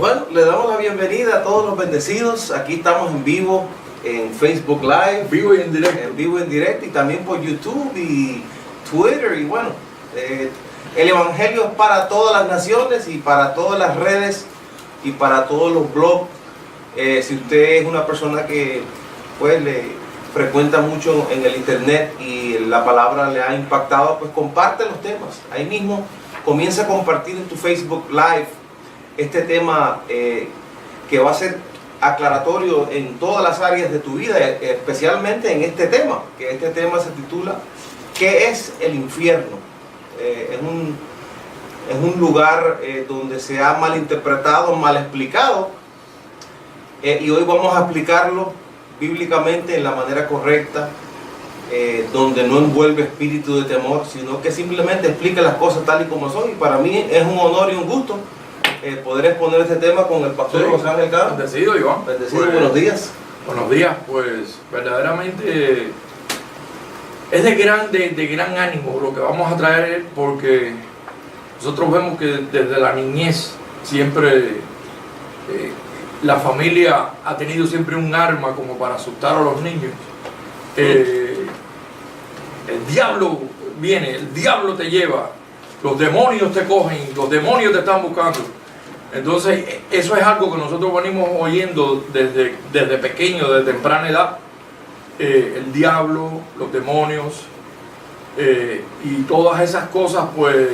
Bueno, le damos la bienvenida a todos los bendecidos. Aquí estamos en vivo en Facebook Live, vivo y en directo. En vivo y en directo, y también por YouTube y Twitter. Y bueno, el Evangelio es para todas las naciones y para todas las redes y para todos los blogs. Si usted es una persona que pues le frecuenta mucho en el internet y la palabra le ha impactado, pues comparte los temas. Ahí mismo comienza a compartir en tu Facebook Live este tema que va a ser aclaratorio en todas las áreas de tu vida, especialmente en este tema, que este tema se titula ¿qué es el infierno? Es un lugar donde se ha malinterpretado, mal explicado, y hoy vamos a explicarlo bíblicamente en la manera correcta, donde no envuelve espíritu de temor, sino que simplemente explica las cosas tal y como son. Y para mí es un honor y un gusto poder exponer este tema con el pastor José Ángel Cano. Bendecido, Iván. Bendecido, pues, buenos días. Buenos días, pues verdaderamente es de gran ánimo lo que vamos a traer, porque nosotros vemos que desde la niñez siempre la familia ha tenido siempre un arma como para asustar a los niños. El diablo viene, el diablo te lleva, los demonios te cogen, los demonios te están buscando. Entonces eso es algo que nosotros venimos oyendo desde pequeño, desde temprana edad. El diablo, los demonios y todas esas cosas, pues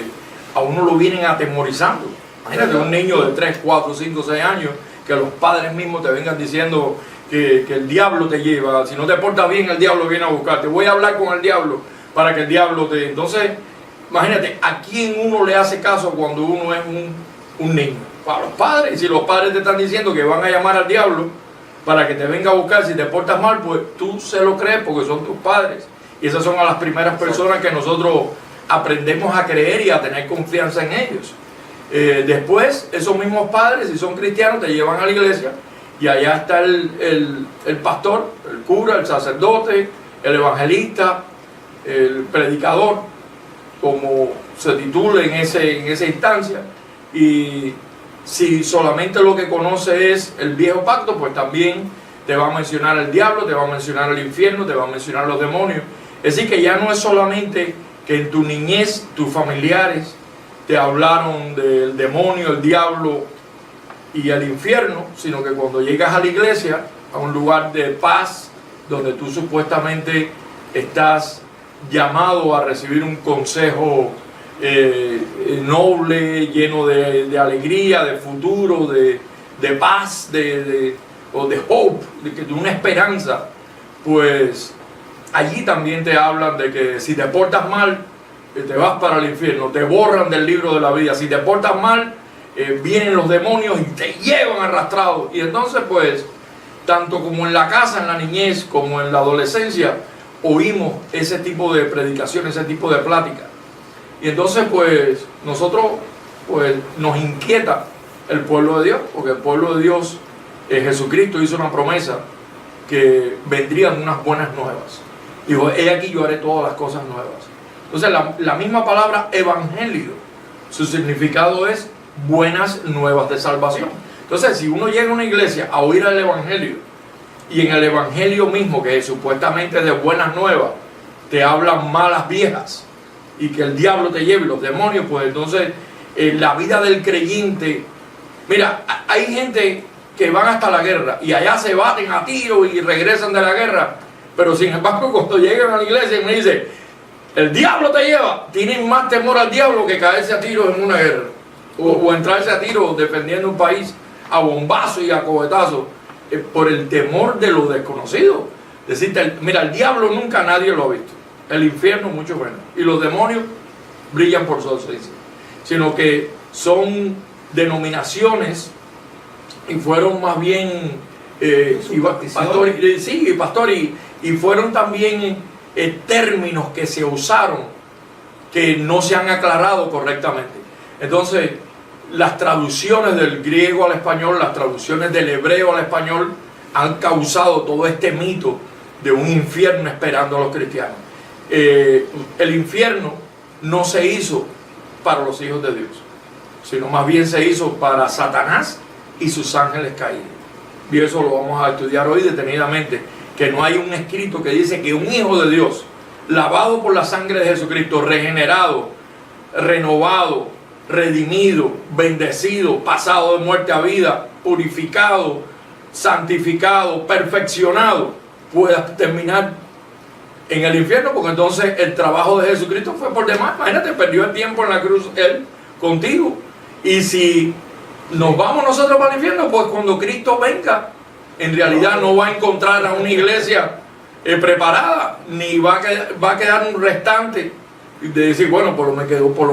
a uno lo vienen atemorizando. Imagínate un niño de 3, 4, 5, 6 años, que los padres mismos te vengan diciendo que el diablo te lleva, si no te portas bien el diablo viene a buscarte, voy a hablar con el diablo para que el diablo te... Entonces, imagínate, ¿a quién uno le hace caso cuando uno es un niño? Para los padres. Y si los padres te están diciendo que van a llamar al diablo para que te venga a buscar si te portas mal, pues tú se lo crees porque son tus padres. Y esas son a las primeras personas que nosotros aprendemos a creer y a tener confianza en ellos. Después, esos mismos padres, si son cristianos, te llevan a la iglesia y allá está el pastor, el cura, el sacerdote, el evangelista, el predicador, como se titula en esa instancia. Y si solamente lo que conoce es el viejo pacto, pues también te va a mencionar el diablo, te va a mencionar el infierno, te va a mencionar los demonios. Es decir, que ya no es solamente que en tu niñez tus familiares te hablaron del demonio, el diablo y el infierno, sino que cuando llegas a la iglesia, a un lugar de paz, donde tú supuestamente estás llamado a recibir un consejo noble, lleno de alegría, de futuro, de paz, o de hope, de una esperanza, pues allí también te hablan de que si te portas mal, te vas para el infierno, te borran del libro de la vida. Si te portas mal, vienen los demonios y te llevan arrastrado. Y entonces, pues, tanto como en la casa, en la niñez, como en la adolescencia, oímos ese tipo de predicación, ese tipo de plática. Y entonces, pues, nosotros, pues, nos inquieta el pueblo de Dios, porque el pueblo de Dios, Jesucristo hizo una promesa que vendrían unas buenas nuevas. Dijo, he aquí yo haré todas las cosas nuevas. Entonces la misma palabra evangelio, su significado es buenas nuevas de salvación. Entonces si uno llega a una iglesia a oír el evangelio, y en el evangelio mismo, que supuestamente es de buenas nuevas, te hablan malas viejas, y que el diablo te lleve y los demonios, pues entonces la vida del creyente, mira, hay gente que van hasta la guerra, y allá se baten a tiro y regresan de la guerra, pero sin embargo cuando llegan a la iglesia y me dicen, el diablo te lleva, tienen más temor al diablo que caerse a tiros en una guerra, o entrarse a tiros defendiendo un país a bombazo y a cohetazo, por el temor de lo desconocido. Decirte, mira, el diablo nunca nadie lo ha visto, el infierno mucho menos, y los demonios brillan por su ausencia, sino que son denominaciones y fueron más bien pastor, y fueron también términos que se usaron que no se han aclarado correctamente. Entonces, las traducciones del griego al español, las traducciones del hebreo al español han causado todo este mito de un infierno esperando a los cristianos. El infierno no se hizo para los hijos de Dios, sino más bien se hizo para Satanás y sus ángeles caídos. Y eso lo vamos a estudiar hoy detenidamente, que no hay un escrito que dice que un hijo de Dios, lavado por la sangre de Jesucristo, regenerado, renovado, redimido, bendecido, pasado de muerte a vida, purificado, santificado, perfeccionado, pueda terminar en el infierno, porque entonces el trabajo de Jesucristo fue por demás. Imagínate, perdió el tiempo en la cruz Él contigo. Y si nos vamos nosotros para el infierno, pues cuando Cristo venga, en realidad no va a encontrar a una iglesia preparada, ni va a quedar un restante de decir, bueno, por lo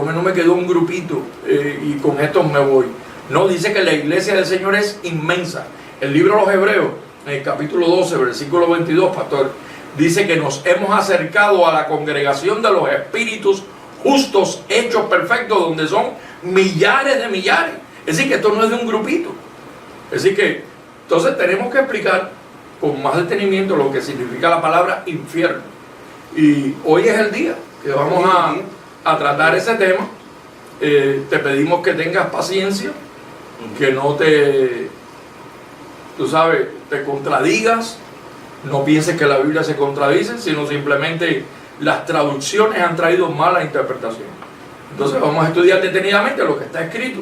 menos me quedó un grupito y con esto me voy. No, dice que la iglesia del Señor es inmensa. El libro de los Hebreos, en el capítulo 12, versículo 22, pastor, dice que nos hemos acercado a la congregación de los espíritus justos, hechos perfectos, donde son millares de millares. Es decir, que esto no es de un grupito. Es decir, que entonces tenemos que explicar con más detenimiento lo que significa la palabra infierno. Y hoy es el día que vamos a tratar ese tema. Te pedimos que tengas paciencia, que no te contradigas. No pienses que la Biblia se contradice, sino simplemente las traducciones han traído mala interpretación. Entonces vamos a estudiar detenidamente lo que está escrito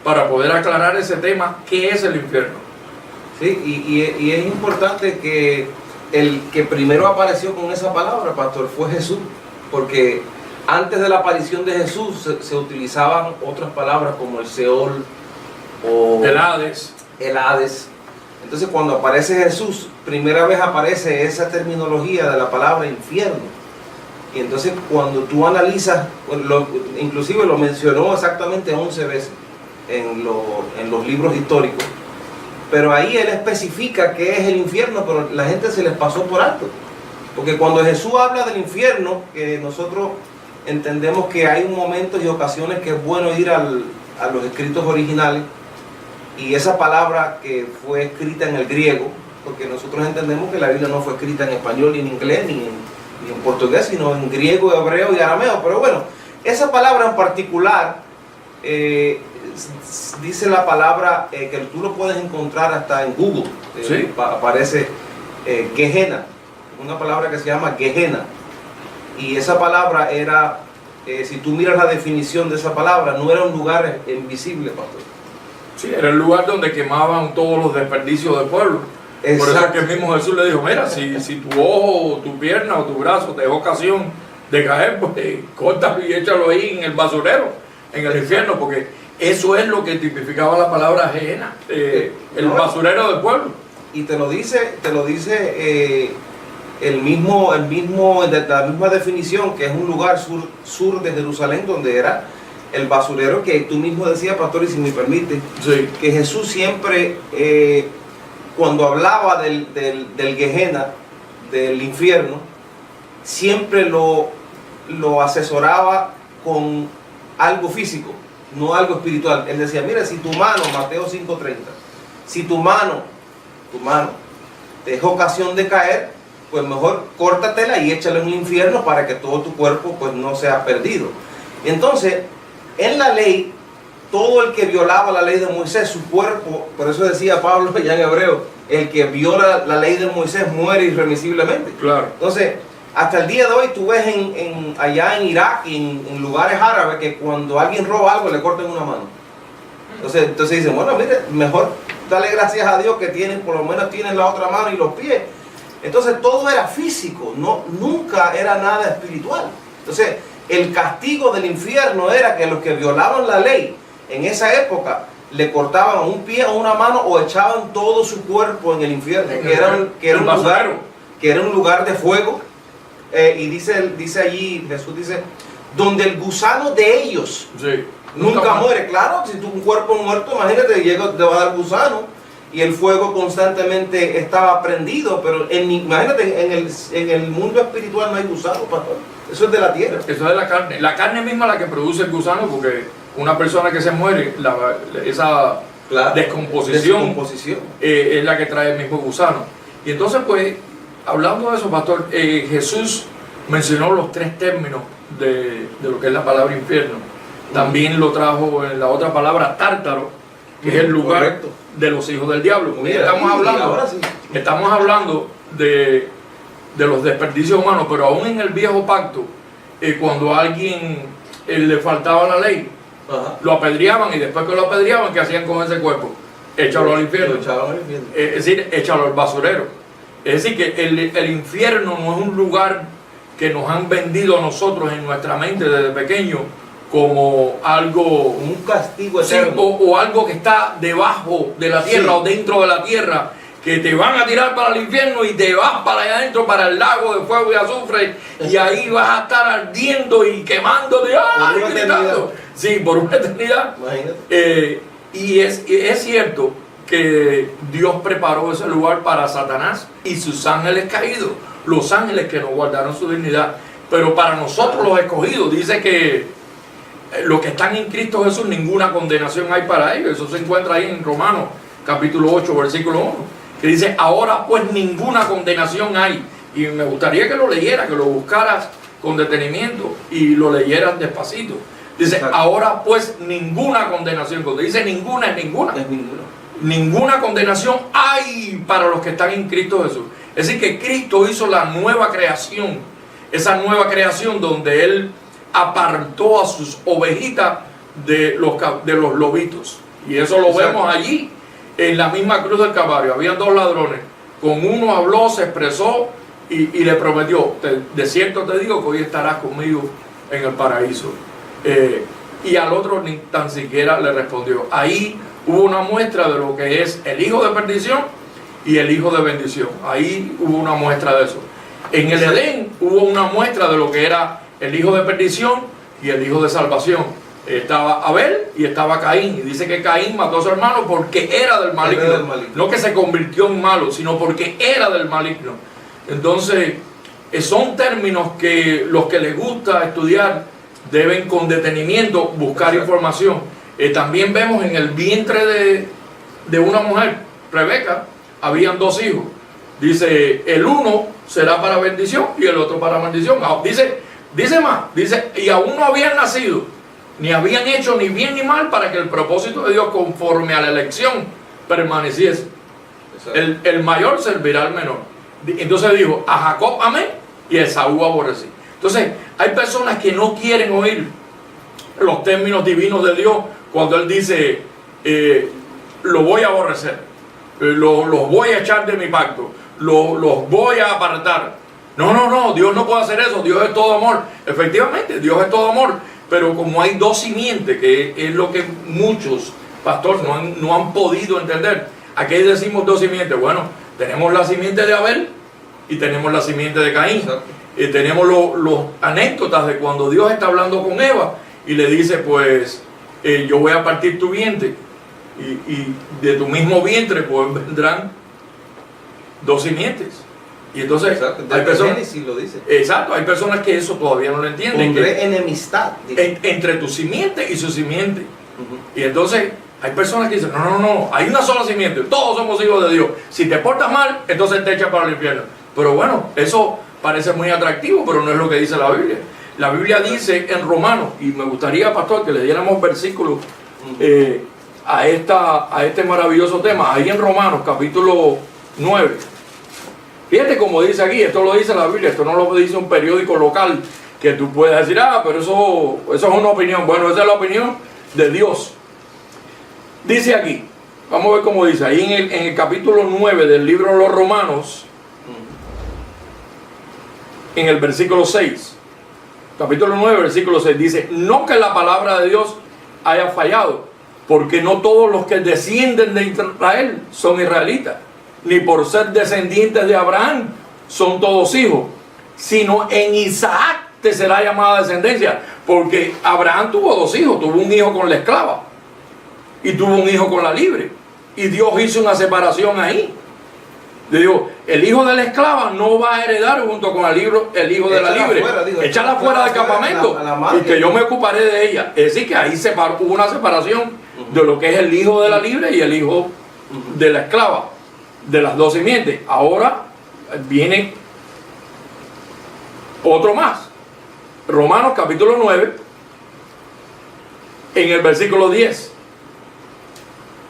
para poder aclarar ese tema, ¿qué es el infierno? Sí, y es importante que el que primero apareció con esa palabra, pastor, fue Jesús, porque antes de la aparición de Jesús se utilizaban otras palabras como el Seol o el Hades. Entonces cuando aparece Jesús, primera vez aparece esa terminología de la palabra infierno. Y entonces cuando tú analizas, inclusive lo mencionó exactamente 11 veces en los libros históricos, pero ahí él especifica qué es el infierno, pero la gente se les pasó por alto. Porque cuando Jesús habla del infierno, que nosotros entendemos que hay momentos y ocasiones que es bueno ir a los escritos originales, y esa palabra que fue escrita en el griego, porque nosotros entendemos que la Biblia no fue escrita en español, ni en inglés, ni en portugués, sino en griego, hebreo y arameo. Pero bueno, esa palabra en particular, dice la palabra que tú lo puedes encontrar hasta en Google. ¿Sí? Aparece Gehenna, una palabra que se llama Gehenna. Y esa palabra era, si tú miras la definición de esa palabra, no era un lugar invisible, pastor. Sí, era el lugar donde quemaban todos los desperdicios del pueblo. Exacto. Por eso es que el mismo Jesús le dijo, mira, si tu ojo, o tu pierna o tu brazo te da ocasión de caer, pues córtalo y échalo ahí en el basurero, en el infierno, porque eso es lo que tipificaba la palabra Gehenna, el basurero del pueblo. Y te lo dice la misma definición, que es un lugar sur de Jerusalén, donde era el basurero, que tú mismo decías, pastor, y si me permite, sí, que Jesús siempre, cuando hablaba del Gehenna, del infierno, siempre lo asesoraba con algo físico, no algo espiritual. Él decía, mira, si tu mano, Mateo 5:30, si tu mano te deja ocasión de caer, pues mejor córtatela y échala en el infierno para que todo tu cuerpo pues no sea perdido. Entonces, en la ley, todo el que violaba la ley de Moisés, su cuerpo, por eso decía Pablo ya en Hebreo, el que viola la ley de Moisés muere irremisiblemente. Claro. Entonces, hasta el día de hoy tú ves allá en Irak y en lugares árabes que cuando alguien roba algo le cortan una mano. Entonces dicen, bueno, mire, mejor dale gracias a Dios que por lo menos tienes la otra mano y los pies. Entonces todo era físico, nunca era nada espiritual. Entonces el castigo del infierno era que los que violaban la ley en esa época le cortaban un pie o una mano o echaban todo su cuerpo en el infierno, que era un lugar de fuego. Y dice allí, Jesús dice, donde el gusano de ellos nunca muere. Claro, si tú un cuerpo muerto, imagínate, te va a dar gusano, y el fuego constantemente estaba prendido, pero imagínate, en el mundo espiritual no hay gusano, pastor. Eso es de la tierra. Eso es de la carne. La carne misma es la que produce el gusano, porque una persona que se muere, esa descomposición es la que trae el mismo gusano. Y entonces, pues, hablando de eso, pastor, Jesús mencionó los 3 términos de lo que es la palabra infierno. También lo trajo en la otra palabra, tártaro, que es el lugar correcto. de los hijos del diablo. Porque Mira, estamos hablando, ahora sí. estamos hablando de los desperdicios humanos, pero aún en el viejo pacto, cuando a alguien le faltaba la ley, Ajá. lo apedreaban, y después que lo apedreaban, ¿qué hacían con ese cuerpo? Échalo al infierno. Lo echaban al infierno. Es decir, échalo al basurero. Es decir, que el infierno no es un lugar que nos han vendido a nosotros en nuestra mente desde pequeño como algo, Un castigo sí, eterno. o algo que está debajo de la tierra, Sí. o dentro de la tierra, que te van a tirar para el infierno y te vas para allá adentro, para el lago de fuego y azufre, y ahí vas a estar ardiendo y quemándote, ¡ay!, una gritando. eternidad. Sí, por una eternidad. Imagínate. Y es cierto que Dios preparó ese lugar para Satanás y sus ángeles caídos, los ángeles que no guardaron su dignidad. Pero para nosotros los escogidos, dice que los que están en Cristo Jesús, ninguna condenación hay para ellos. Eso se encuentra ahí en Romanos capítulo 8, versículo 1, que dice: ahora pues ninguna condenación hay. Y me gustaría que lo leyeras, que lo buscaras con detenimiento y lo leyeras despacito. Dice: exacto. ahora pues ninguna condenación. Cuando dice ninguna, es ninguna. Es ninguno. Ninguna condenación hay para los que están en Cristo Jesús. Es decir, que Cristo hizo la nueva creación. Esa nueva creación donde Él apartó a sus ovejitas de los lobitos. Y eso lo Exacto. vemos allí, en la misma cruz del Calvario. Había dos ladrones. Con uno habló, se expresó y le prometió: de cierto te digo que hoy estarás conmigo en el paraíso. Y al otro ni tan siquiera le respondió. Ahí hubo una muestra de lo que es el hijo de perdición y el hijo de bendición. Ahí hubo una muestra de eso. En el Edén hubo una muestra de lo que era el hijo de perdición y el hijo de salvación. Estaba Abel y estaba Caín. Y dice que Caín mató a su hermano porque era del maligno. Era del maligno. No que se convirtió en malo, sino porque era del maligno. Entonces, son términos que los que les gusta estudiar deben con detenimiento buscar Exacto. información. También vemos en el vientre de una mujer, Rebeca, habían dos hijos. Dice: el uno será para bendición y el otro para maldición. Dice más, dice: y aún no habían nacido, ni habían hecho ni bien ni mal, para que el propósito de Dios conforme a la elección permaneciese. El mayor servirá al menor. Entonces dijo: a Jacob amé y a Esaú aborrecí. Entonces hay personas que no quieren oír los términos divinos de Dios cuando Él dice: lo voy a aborrecer, los voy a echar de mi pacto, los voy a apartar. No, Dios no puede hacer eso. Dios es todo amor. Efectivamente, Dios es todo amor, pero como hay dos simientes, que es lo que muchos pastores no han podido entender. ¿A qué decimos dos simientes? Bueno, tenemos la simiente de Abel y tenemos la simiente de Caín. Y tenemos los anécdotas de cuando Dios está hablando con Eva y le dice: pues yo voy a partir tu vientre, y de tu mismo vientre pues vendrán dos simientes. Y entonces Exacto. hay personas, Génesis lo dice. exacto, hay personas que eso todavía no lo entienden, Pondré que enemistad. Dice. entre tu simiente y su simiente. Ujú. Y entonces hay personas que dicen: no, hay una sola simiente, todos somos hijos de Dios. Si te portas mal, entonces te echas para el infierno. Pero bueno, eso parece muy atractivo, pero no es lo que dice la Biblia. La Biblia dice en Romanos, y me gustaría, pastor, que le diéramos versículos a este maravilloso tema. Ahí en Romanos capítulo 9. Fíjate cómo dice aquí, esto lo dice la Biblia, esto no lo dice un periódico local que tú puedes decir: pero eso es una opinión. Bueno, esa es la opinión de Dios. Dice aquí, vamos a ver cómo dice, ahí en el capítulo 9 del libro de los Romanos, en el versículo 6, capítulo 9, versículo 6, dice: no que la palabra de Dios haya fallado, porque no todos los que descienden de Israel son israelitas, ni por ser descendientes de Abraham son todos hijos, sino en Isaac te será llamada descendencia, porque Abraham tuvo dos hijos, tuvo un hijo con la esclava y tuvo un hijo con la libre, y Dios hizo una separación ahí. Digo, el hijo de la esclava no va a heredar junto con el hijo de la libre. Échala fuera del campamento y que yo me ocuparé de ella. Es decir, que ahí hubo una separación de lo que es el hijo de la libre y el hijo de la esclava, de las dos simientes. Ahora viene otro más. Romanos capítulo 9, en el versículo 10.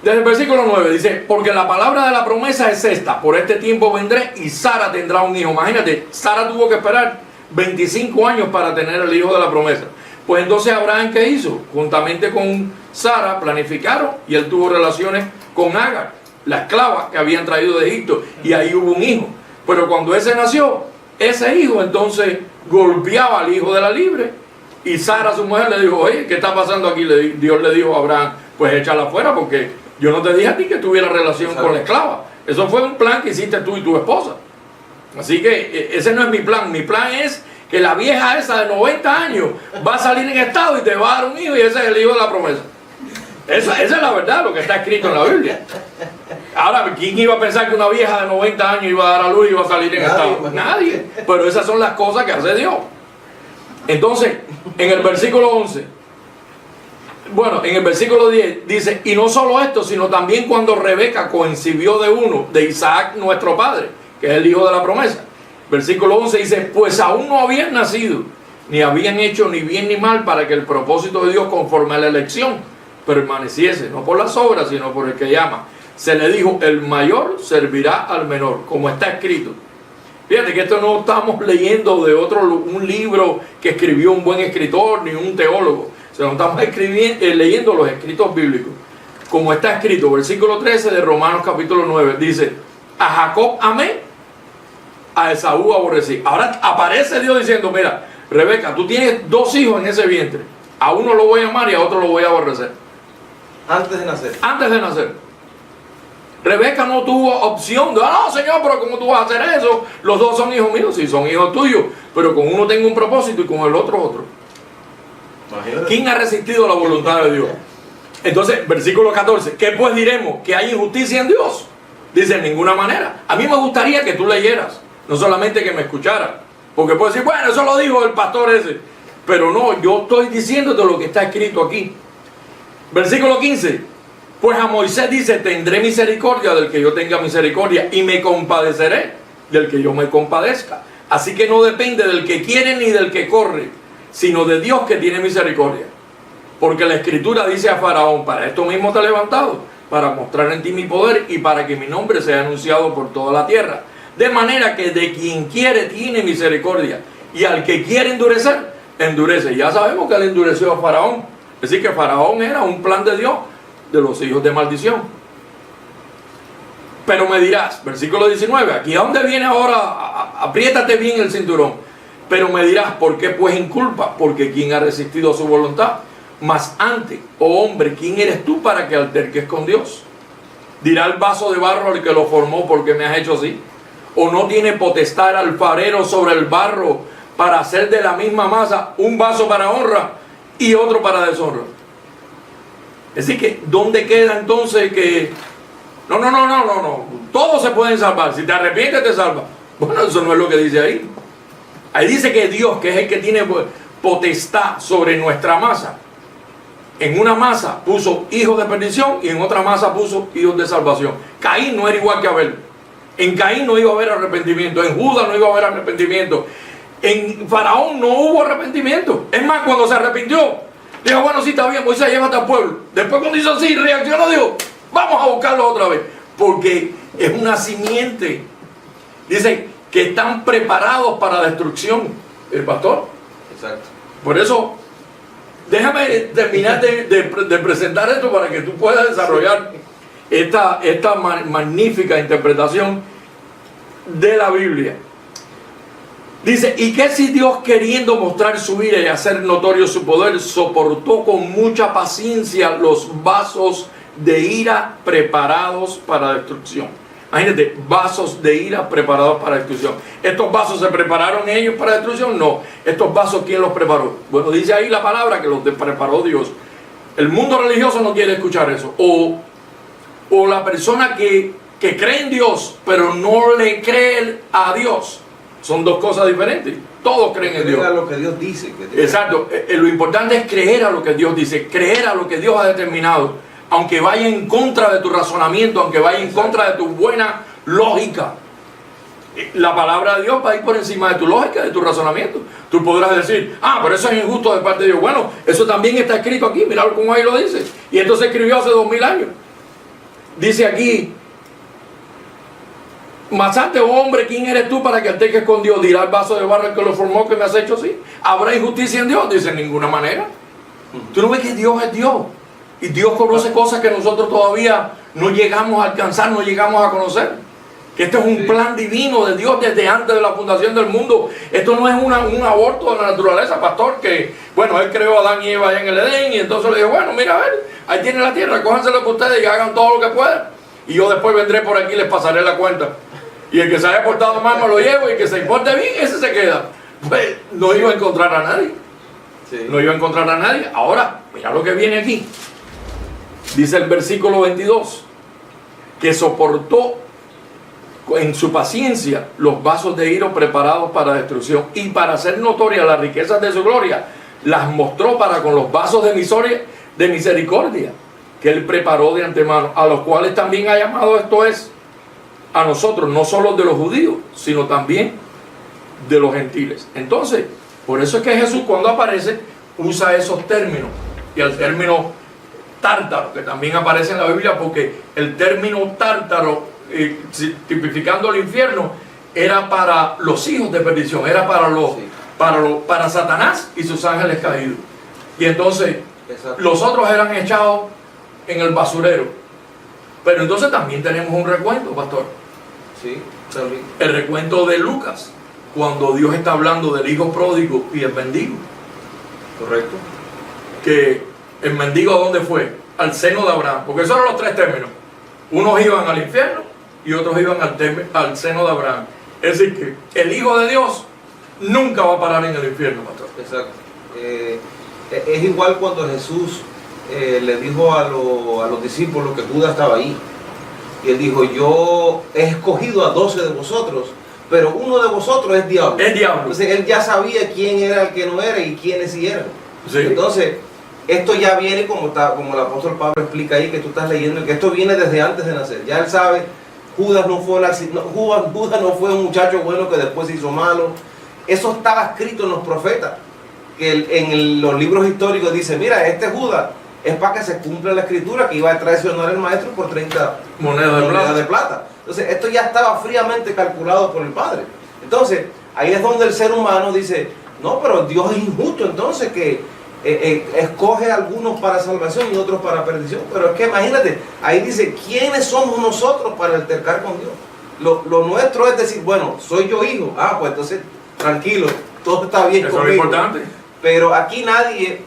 Desde el versículo 9 dice, porque la palabra de la promesa es esta, por este tiempo vendré y Sara tendrá un hijo. Imagínate, Sara tuvo que esperar 25 años para tener el hijo de la promesa. Pues entonces Abraham, ¿qué hizo? Juntamente con Sara planificaron y él tuvo relaciones con Agar, la esclava que habían traído de Egipto, y ahí hubo un hijo. Pero cuando ese nació, ese hijo entonces golpeaba al hijo de la libre, y Sara, su mujer, le dijo, oye, ¿qué está pasando aquí? Dios le dijo a Abraham, pues échala afuera, porque yo no te dije a ti que tuviera relación con la esclava. Eso fue un plan que hiciste tú y tu esposa. Así que ese no es mi plan. Mi plan es que la vieja esa de 90 años va a salir en estado y te va a dar un hijo, y ese es el hijo de la promesa. Esa es la verdad, lo que está escrito en la Biblia. Ahora, ¿quién iba a pensar que una vieja de 90 años iba a dar a luz y iba a salir en estado? Nadie. Pero esas son las cosas que hace Dios. Entonces, en el versículo 11, bueno, en el versículo 10 dice, y no solo esto, sino también cuando Rebeca concibió de uno, de Isaac nuestro padre, que es el hijo de la promesa. Versículo 11 dice, pues aún no habían nacido, ni habían hecho ni bien ni mal, para que el propósito de Dios conforme a la elección permaneciese, no por las obras, sino por el que llama. Se le dijo, el mayor servirá al menor, como está escrito. Fíjate que esto no estamos leyendo de un libro que escribió un buen escritor, ni un teólogo. O sea, no estamos leyendo los escritos bíblicos. Como está escrito, versículo 13 de Romanos capítulo 9, dice, a Jacob amé, a Esaú aborrecí. Ahora aparece Dios diciendo, mira, Rebeca, tú tienes 2 hijos en ese vientre. A uno lo voy a amar y a otro lo voy a aborrecer. Antes de nacer. Antes de nacer. Rebeca no tuvo opción de, no, Señor, pero ¿cómo tú vas a hacer eso? Los 2 son hijos míos, sí, son hijos tuyos, pero con uno tengo un propósito y con el otro otro. Imagínate. ¿Quién ha resistido la voluntad de Dios? Entonces, versículo 14, ¿qué pues diremos? ¿Que hay injusticia en Dios? Dice, en ninguna manera. A mí me gustaría que tú leyeras, no solamente que me escucharas, porque puedes decir, bueno, eso lo dijo el pastor ese, pero no, yo estoy diciéndote lo que está escrito aquí. Versículo 15, pues a Moisés dice, tendré misericordia del que yo tenga misericordia, y me compadeceré del que yo me compadezca. Así que no depende del que quiere ni del que corre, sino de Dios que tiene misericordia. Porque la Escritura dice a Faraón, para esto mismo te he levantado, para mostrar en ti mi poder y para que mi nombre sea anunciado por toda la tierra. De manera que de quien quiere tiene misericordia, y al que quiere endurecer, endurece. Ya sabemos que él endureció a Faraón. Es decir, que Faraón era un plan de Dios de los hijos de maldición. Pero me dirás, versículo 19, aquí a dónde viene ahora, apriétate bien el cinturón. Pero me dirás, ¿por qué pues inculpa? Porque ¿quién ha resistido a su voluntad? Mas antes, oh hombre, ¿quién eres tú para que alterques con Dios? ¿Dirá el vaso de barro al que lo formó, porque me has hecho así? ¿O no tiene potestad el alfarero sobre el barro para hacer de la misma masa un vaso para honra y otro para deshonra? Es decir que, ¿dónde queda entonces que no, todos se pueden salvar? Si te arrepientes te salvas. Bueno, eso no es lo que dice ahí. Ahí dice que Dios, que es el que tiene potestad sobre nuestra masa, en una masa puso hijos de perdición y en otra masa puso hijos de salvación. Caín no era igual que Abel. En Caín no iba a haber arrepentimiento, en Judas no iba a haber arrepentimiento, en Faraón no hubo arrepentimiento. Es más, cuando se arrepintió, dijo, bueno, sí, está bien, Moisés, llévate al pueblo. Después cuando hizo así, reaccionó, dijo, vamos a buscarlo otra vez, porque es una simiente. Dice que están preparados para destrucción, el pastor. Exacto. Por eso, déjame terminar de presentar esto para que tú puedas desarrollar esta magnífica interpretación de la Biblia. Dice, ¿y qué si Dios, queriendo mostrar su ira y hacer notorio su poder, soportó con mucha paciencia los vasos de ira preparados para destrucción? Imagínate, vasos de ira preparados para destrucción. ¿Estos vasos se prepararon ellos para destrucción? No. ¿Estos vasos quién los preparó? Bueno, dice ahí la palabra que los preparó Dios. El mundo religioso no quiere escuchar eso. O la persona que cree en Dios, pero no le cree a Dios. Son dos cosas diferentes. Todos creen en Dios. Creer a lo que Dios dice. Exacto. Lo importante es creer a lo que Dios dice, creer a lo que Dios ha determinado. Aunque vaya en contra de tu razonamiento, aunque vaya en contra de tu buena lógica. La palabra de Dios va a ir por encima de tu lógica, de tu razonamiento. Tú podrás decir, pero eso es injusto de parte de Dios. Bueno, eso también está escrito aquí, mira cómo ahí lo dice. Y esto se escribió hace 2000 años. Dice aquí, mas antes, oh hombre, ¿quién eres tú para que alterques con Dios? Dirá el vaso de barro que lo formó que me has hecho así. ¿Habrá injusticia en Dios? Dice, en ninguna manera. Tú no ves que Dios es Dios. Y Dios conoce cosas que nosotros todavía no llegamos a alcanzar, no llegamos a conocer. Que esto es un plan divino de Dios desde antes de la fundación del mundo. Esto no es un aborto de la naturaleza, pastor, que, bueno, Él creó a Adán y Eva allá en el Edén y entonces le dijo, bueno, mira, a ver, ahí tienen la tierra, cójanselo por ustedes y hagan todo lo que puedan. Y yo después vendré por aquí y les pasaré la cuenta. Y el que se haya portado mal me lo llevo y el que se importe bien, ese se queda. Pues no iba a encontrar a nadie. Sí. No iba a encontrar a nadie. Ahora, mira lo que viene aquí. Dice el versículo 22, que soportó en su paciencia los vasos de ira preparados para destrucción, y para hacer notoria las riquezas de su gloria, las mostró para con los vasos de misericordia que Él preparó de antemano, a los cuales también ha llamado, esto es, a nosotros, no solo de los judíos, sino también de los gentiles. Entonces, por eso es que Jesús, cuando aparece, usa esos términos, y el término tártaro, que también aparece en la Biblia, porque el término tártaro, tipificando el infierno, era para los hijos de perdición, era para Satanás y sus ángeles caídos. Y entonces, los otros eran echados en el basurero. Pero entonces también tenemos un recuento, pastor. Sí, también. El recuento de Lucas, cuando Dios está hablando del hijo pródigo y el mendigo. Correcto. Que el mendigo, ¿a dónde fue? Al seno de Abraham, porque esos eran los tres términos. Unos iban al infierno y otros iban al seno de Abraham. Es decir, que el Hijo de Dios nunca va a parar en el infierno, pastor. Exacto. Es igual cuando Jesús le dijo a los discípulos que Judas estaba ahí. Y Él dijo, yo he escogido a 12 de vosotros, pero uno de vosotros es diablo. Es diablo. Entonces Él ya sabía quién era el que no era y quiénes sí eran. Sí. Entonces, esto ya viene como el apóstol Pablo explica ahí, que tú estás leyendo, que esto viene desde antes de nacer. Ya Él sabe, Judas no fue un muchacho bueno que después se hizo malo. Eso estaba escrito en los profetas, que en los libros históricos dice, mira, este Judas es para que se cumpla la escritura que iba a traicionar al maestro por 30 monedas de plata. Entonces, esto ya estaba fríamente calculado por el Padre. Entonces, ahí es donde el ser humano dice, no, pero Dios es injusto, entonces que escoge a algunos para salvación y otros para perdición. Pero es que imagínate, ahí dice, ¿quiénes somos nosotros para altercar con Dios? Lo nuestro es decir, bueno, soy yo hijo. Ah, pues entonces, tranquilo, todo está bien Eso conmigo. es importante. Pero aquí nadie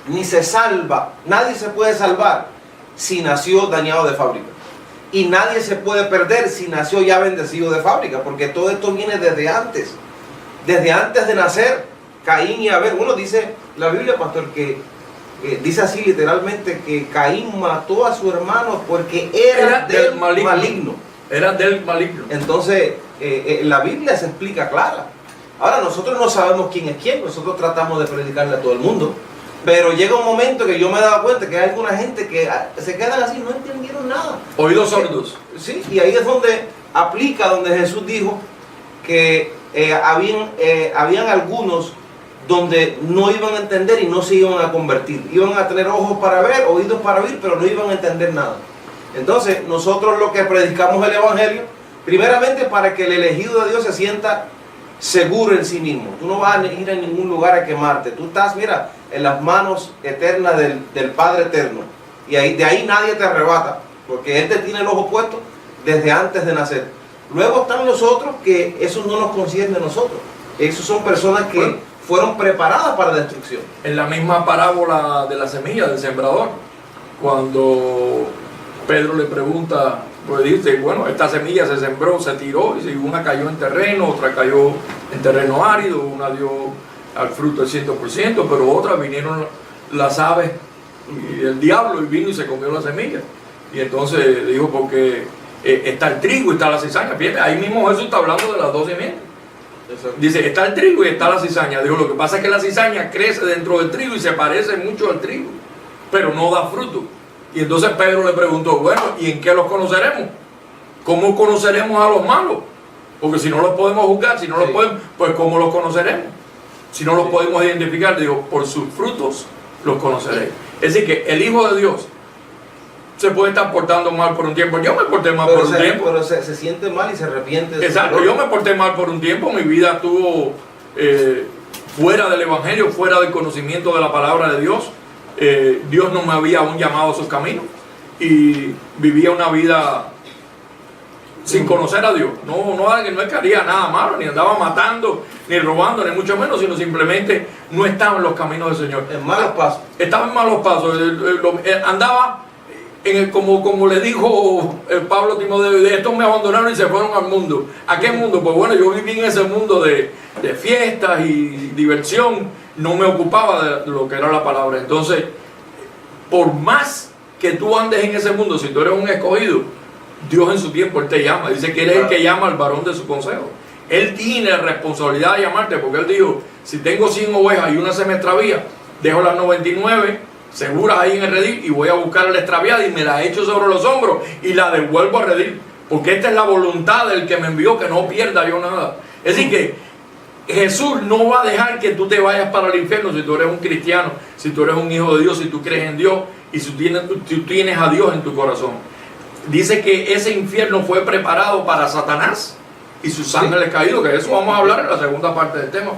ni se salva, nadie se puede salvar si nació dañado de fábrica. Y nadie se puede perder si nació ya bendecido de fábrica, porque todo esto viene desde antes de nacer. Caín y Abel, bueno, dice la Biblia, pastor, que dice así literalmente que Caín mató a su hermano porque era del maligno. Era del maligno. Entonces, la Biblia se explica clara. Ahora, nosotros no sabemos quién es quién, nosotros tratamos de predicarle a todo el mundo, pero llega un momento que yo me he dado cuenta que hay alguna gente que se quedan así, no entendieron nada. Oídos sordos. Sí, y ahí es donde aplica, donde Jesús dijo que habían algunos donde no iban a entender y no se iban a convertir. Iban a tener ojos para ver, oídos para oír, pero no iban a entender nada. Entonces, nosotros lo que predicamos el Evangelio, primeramente para que el elegido de Dios se sienta seguro en sí mismo. Tú no vas a ir a ningún lugar a quemarte. Tú estás, mira, en las manos eternas del Padre eterno. Y de ahí nadie te arrebata, porque Él te tiene el ojo puesto desde antes de nacer. Luego están los otros que eso no nos concierne a nosotros. Esos son personas que fueron preparadas para destrucción. En la misma parábola de la semilla del sembrador, cuando Pedro le pregunta, pues dice, bueno, esta semilla se sembró, se tiró, y una cayó en terreno, otra cayó en terreno árido, una dio al fruto del 100%, pero otras vinieron las aves y el diablo y vino y se comió la semilla. Y entonces dijo, porque está el trigo y está la cizaña. Fíjate, ahí mismo Jesús está hablando de las dos semillas. Dice, está el trigo y está la cizaña. Dijo, lo que pasa es que la cizaña crece dentro del trigo y se parece mucho al trigo, pero no da fruto. Y entonces Pedro le preguntó, bueno, ¿y en qué los conoceremos? ¿Cómo conoceremos a los malos? Porque si no los podemos juzgar, si no los podemos, pues ¿cómo los conoceremos? Si no los podemos identificar, digo, por sus frutos los conoceréis. Es decir, que el Hijo de Dios se puede estar portando mal por un tiempo. Yo me porté mal Pero por un tiempo. Pero se siente mal y se arrepiente de su Exacto, error. yo me porté mal por un tiempo. Mi vida estuvo fuera del Evangelio, fuera del conocimiento de la palabra de Dios. Dios no me había aún llamado a sus caminos y vivía una vida sin conocer a Dios. No es que haría nada malo, ni andaba matando, ni robando, ni mucho menos, sino simplemente no estaba en los caminos del Señor. En malos pasos. Estaba en malos pasos. Andaba como le dijo Pablo a Timoteo, de estos me abandonaron y se fueron al mundo. ¿A qué mundo? Pues bueno, yo viví en ese mundo de fiestas y diversión, no me ocupaba de lo que era la palabra. Entonces, por más que tú andes en ese mundo, si tú eres un escogido, Dios en su tiempo, Él te llama. Dice que Él es el que llama al varón de su consejo. Él tiene la responsabilidad de llamarte, porque Él dijo, si tengo 100 ovejas y una se me extravía, dejo las 99 seguras ahí en el redil y voy a buscar a la extraviada y me la echo sobre los hombros y la devuelvo al redil, porque esta es la voluntad del que me envió, que no pierda yo nada. Es decir que Jesús no va a dejar que tú te vayas para el infierno si tú eres un cristiano, si tú eres un hijo de Dios, si tú crees en Dios y si tú tienes a Dios en tu corazón. Dice que ese infierno fue preparado para Satanás y sus ángeles caídos, que de eso vamos a hablar en la segunda parte del tema.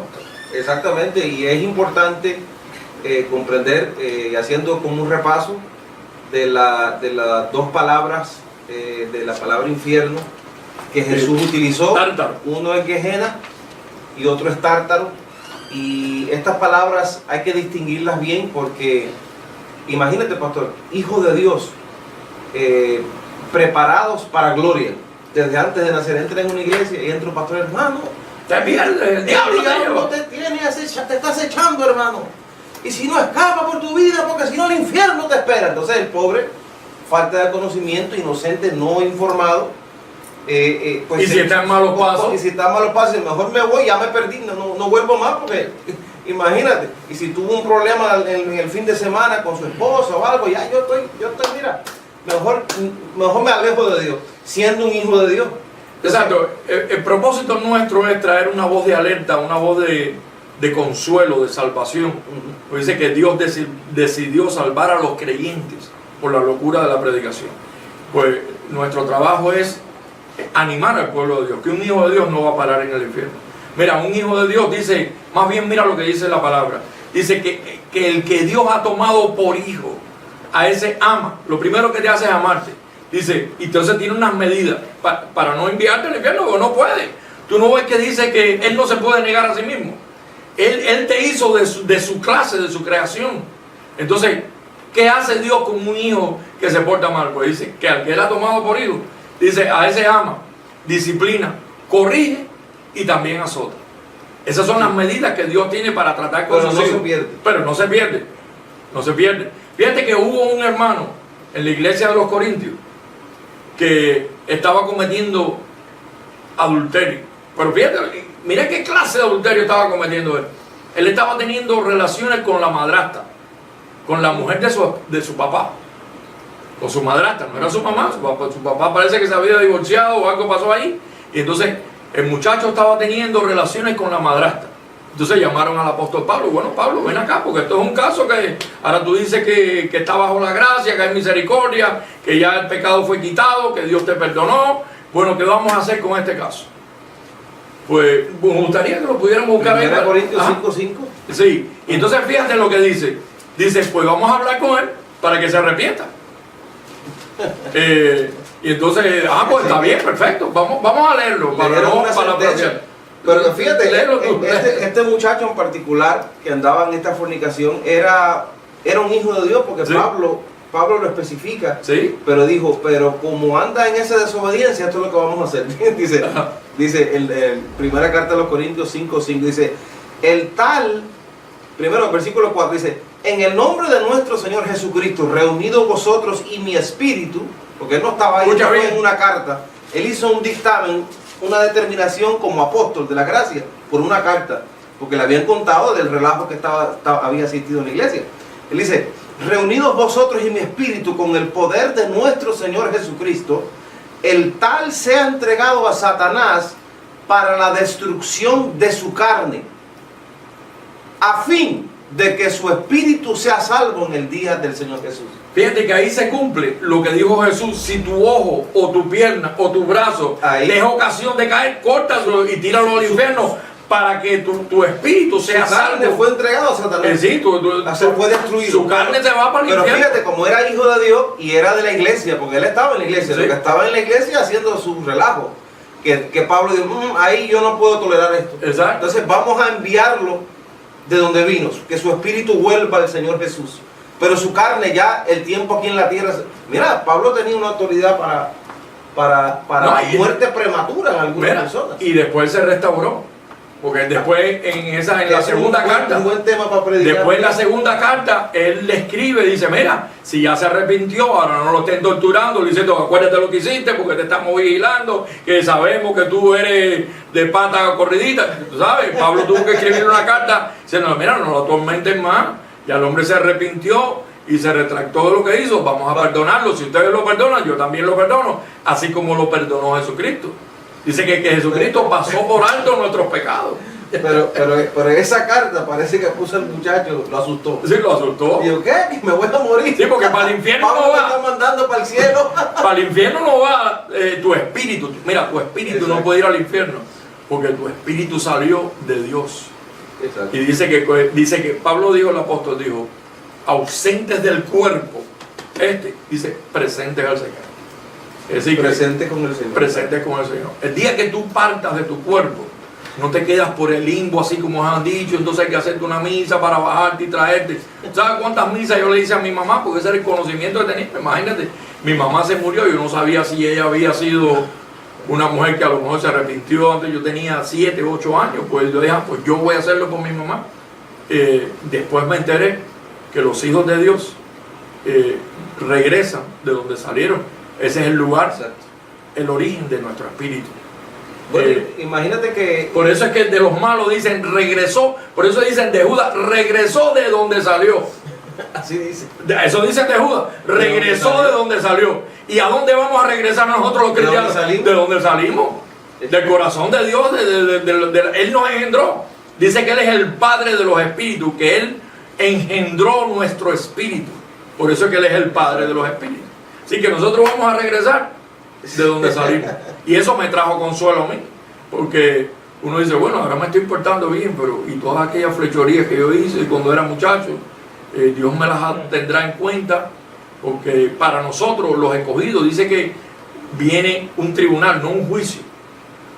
Exactamente, y es importante comprender, haciendo como un repaso de las dos palabras, de la palabra infierno que Jesús utilizó. Tártaro. Uno es Gehenna y otro es Tártaro, y estas palabras hay que distinguirlas bien, porque imagínate, pastor, hijos de Dios, preparados para gloria desde antes de nacer. Entra en una iglesia y entra un pastor, hermano, Te pierde, el diablo te lleva. te estás echando, hermano, y si no, escapa por tu vida, porque si no el infierno te espera. Entonces el pobre, falta de conocimiento, inocente, no informado, pues y si está en malos pasos, y si está en malos pasos, mejor me voy, ya me perdí, no vuelvo más, porque imagínate, y si tuvo un problema en el fin de semana con su esposa o algo, ya yo estoy, mira, mejor me alejo de Dios, siendo un hijo de Dios. exacto. El propósito nuestro es traer una voz de alerta, una voz de consuelo, de salvación. Pues dice que Dios decidió salvar a los creyentes por la locura de la predicación. Pues nuestro trabajo es animar al pueblo de Dios, que un hijo de Dios no va a parar en el infierno. Mira, un hijo de Dios dice, más bien mira lo que dice la palabra, dice que el que Dios ha tomado por hijo, a ese ama. Lo primero que te hace es amarte. Dice, y entonces tiene unas medidas para no enviarte al infierno, porque no puede. Tú no ves que dice que Él no se puede negar a sí mismo. Él te hizo de su clase, de su creación. Entonces, ¿qué hace Dios con un hijo que se porta mal? Pues dice que al que Él ha tomado por hijo, dice, a ese ama, disciplina, corrige y también azota. Esas son las medidas que Dios tiene para tratar con sus hijos. Pero no se pierde. No se pierde. Fíjate que hubo un hermano en la iglesia de los Corintios que estaba cometiendo adulterio. Pero fíjate, mira qué clase de adulterio estaba cometiendo él. Él estaba teniendo relaciones con la madrastra, con la mujer de su papá, con su madrastra, no era su mamá. Su papá parece que se había divorciado o algo pasó ahí, y entonces el muchacho estaba teniendo relaciones con la madrastra. Entonces llamaron al apóstol Pablo. Bueno, Pablo, ven acá, porque esto es un caso que ahora tú dices que está bajo la gracia, que hay misericordia, que ya el pecado fue quitado, que Dios te perdonó. Bueno, ¿qué vamos a hacer con este caso? Pues me gustaría que lo pudiéramos buscar ahí. 1 Corintios 5:5. Sí, y entonces fíjate lo que dice. Dice, pues vamos a hablar con él para que se arrepienta. Y entonces, pues está bien, perfecto. Vamos a leerlo para la próxima. Pero fíjate, este muchacho en particular que andaba en esta fornicación era un hijo de Dios, porque sí. Pablo lo especifica, sí. Pero dijo, pero como anda en esa desobediencia, esto es lo que vamos a hacer. dice en primera carta de los Corintios 5:5, dice, el tal, primero versículo 4, dice, en el nombre de nuestro Señor Jesucristo, reunidos vosotros y mi espíritu, porque él no estaba ahí, estaba en una carta, él hizo un dictamen, una determinación como apóstol de la gracia por una carta, porque le habían contado del relajo que había asistido en la iglesia. Él dice, reunidos vosotros y mi espíritu con el poder de nuestro Señor Jesucristo, el tal sea entregado a Satanás para la destrucción de su carne, a fin de que su espíritu sea salvo en el día del Señor Jesús. Fíjate que ahí se cumple lo que dijo Jesús: si tu ojo o tu pierna o tu brazo Ahí. te es ocasión de caer, córtalo y tíralo al infierno, para que tu espíritu sea Su carne salvo. fue entregado a Satanás. Sí, Fue destruido. su carne se va para el Pero infierno. fíjate, como era hijo de Dios y era de la iglesia, porque él estaba en la iglesia, Sí. lo que estaba en la iglesia haciendo su relajo, que Pablo dijo, ahí yo no puedo tolerar esto. Exacto. Entonces vamos a enviarlo de donde vino, que su espíritu vuelva al Señor Jesús. Pero su carne ya, el tiempo aquí en la tierra, mira, Pablo tenía una autoridad para No, muerte prematura en algunas Mira, personas. y después se restauró. Porque después en la segunda carta, un buen tema para predicar. después en la segunda carta, él le escribe, dice, mira, si ya se arrepintió, ahora no lo estén torturando, le dice, acuérdate lo que hiciste porque te estamos vigilando, que sabemos que tú eres de pata corridita, tú sabes. Pablo tuvo que escribir una carta diciendo, mira, no lo atormenten más, ya el hombre se arrepintió y se retractó de lo que hizo, vamos a perdonarlo. Si ustedes lo perdonan, yo también lo perdono, así como lo perdonó Jesucristo. Dice que Jesucristo pasó por alto nuestros pecados. Pero esa carta parece que puso al muchacho, lo asustó. Sí, lo asustó. Digo, ¿qué? ¿Que me voy a morir? Sí, porque para el infierno Pablo no me va. está mandando para el cielo. Para el infierno no va tu espíritu. Mira, tu espíritu Exacto. no puede ir al infierno, porque tu espíritu salió de Dios. Exacto. Y dice que Pablo dijo, el apóstol dijo, ausentes del cuerpo, dice, presentes al Señor. Es decir, Presente con el Señor. presentes con el Señor. El día que tú partas de tu cuerpo, no te quedas por el limbo así como han dicho, entonces hay que hacerte una misa para bajarte y traerte. ¿Sabes cuántas misas yo le hice a mi mamá? Porque ese era el conocimiento que tenía. Imagínate, mi mamá se murió, yo no sabía si ella había sido una mujer que a lo mejor se arrepintió antes, yo tenía 7, 8 años, pues yo dije, pues yo voy a hacerlo por mi mamá. Después me enteré que los hijos de Dios regresan de donde salieron. Ese es el lugar, Exacto. el origen de nuestro espíritu. Bueno, imagínate que Por eso es que de los malos dicen regresó, por eso dicen de Judas, regresó de donde salió. así dice. Eso dicen de Judas, regresó de donde salió. ¿Y a dónde vamos a regresar nosotros los ¿De dónde cristianos? salimos? De donde salimos. Del corazón de Dios, Él nos engendró. Dice que Él es el Padre de los espíritus, que Él engendró nuestro espíritu. Por eso es que Él es el Padre de los espíritus. Así que nosotros vamos a regresar de donde salimos. Y eso me trajo consuelo a mí, porque uno dice, bueno, ahora me estoy portando bien, pero y todas aquellas flechorías que yo hice cuando era muchacho, Dios me las tendrá en cuenta, porque para nosotros los escogidos dice que viene un tribunal, no un juicio,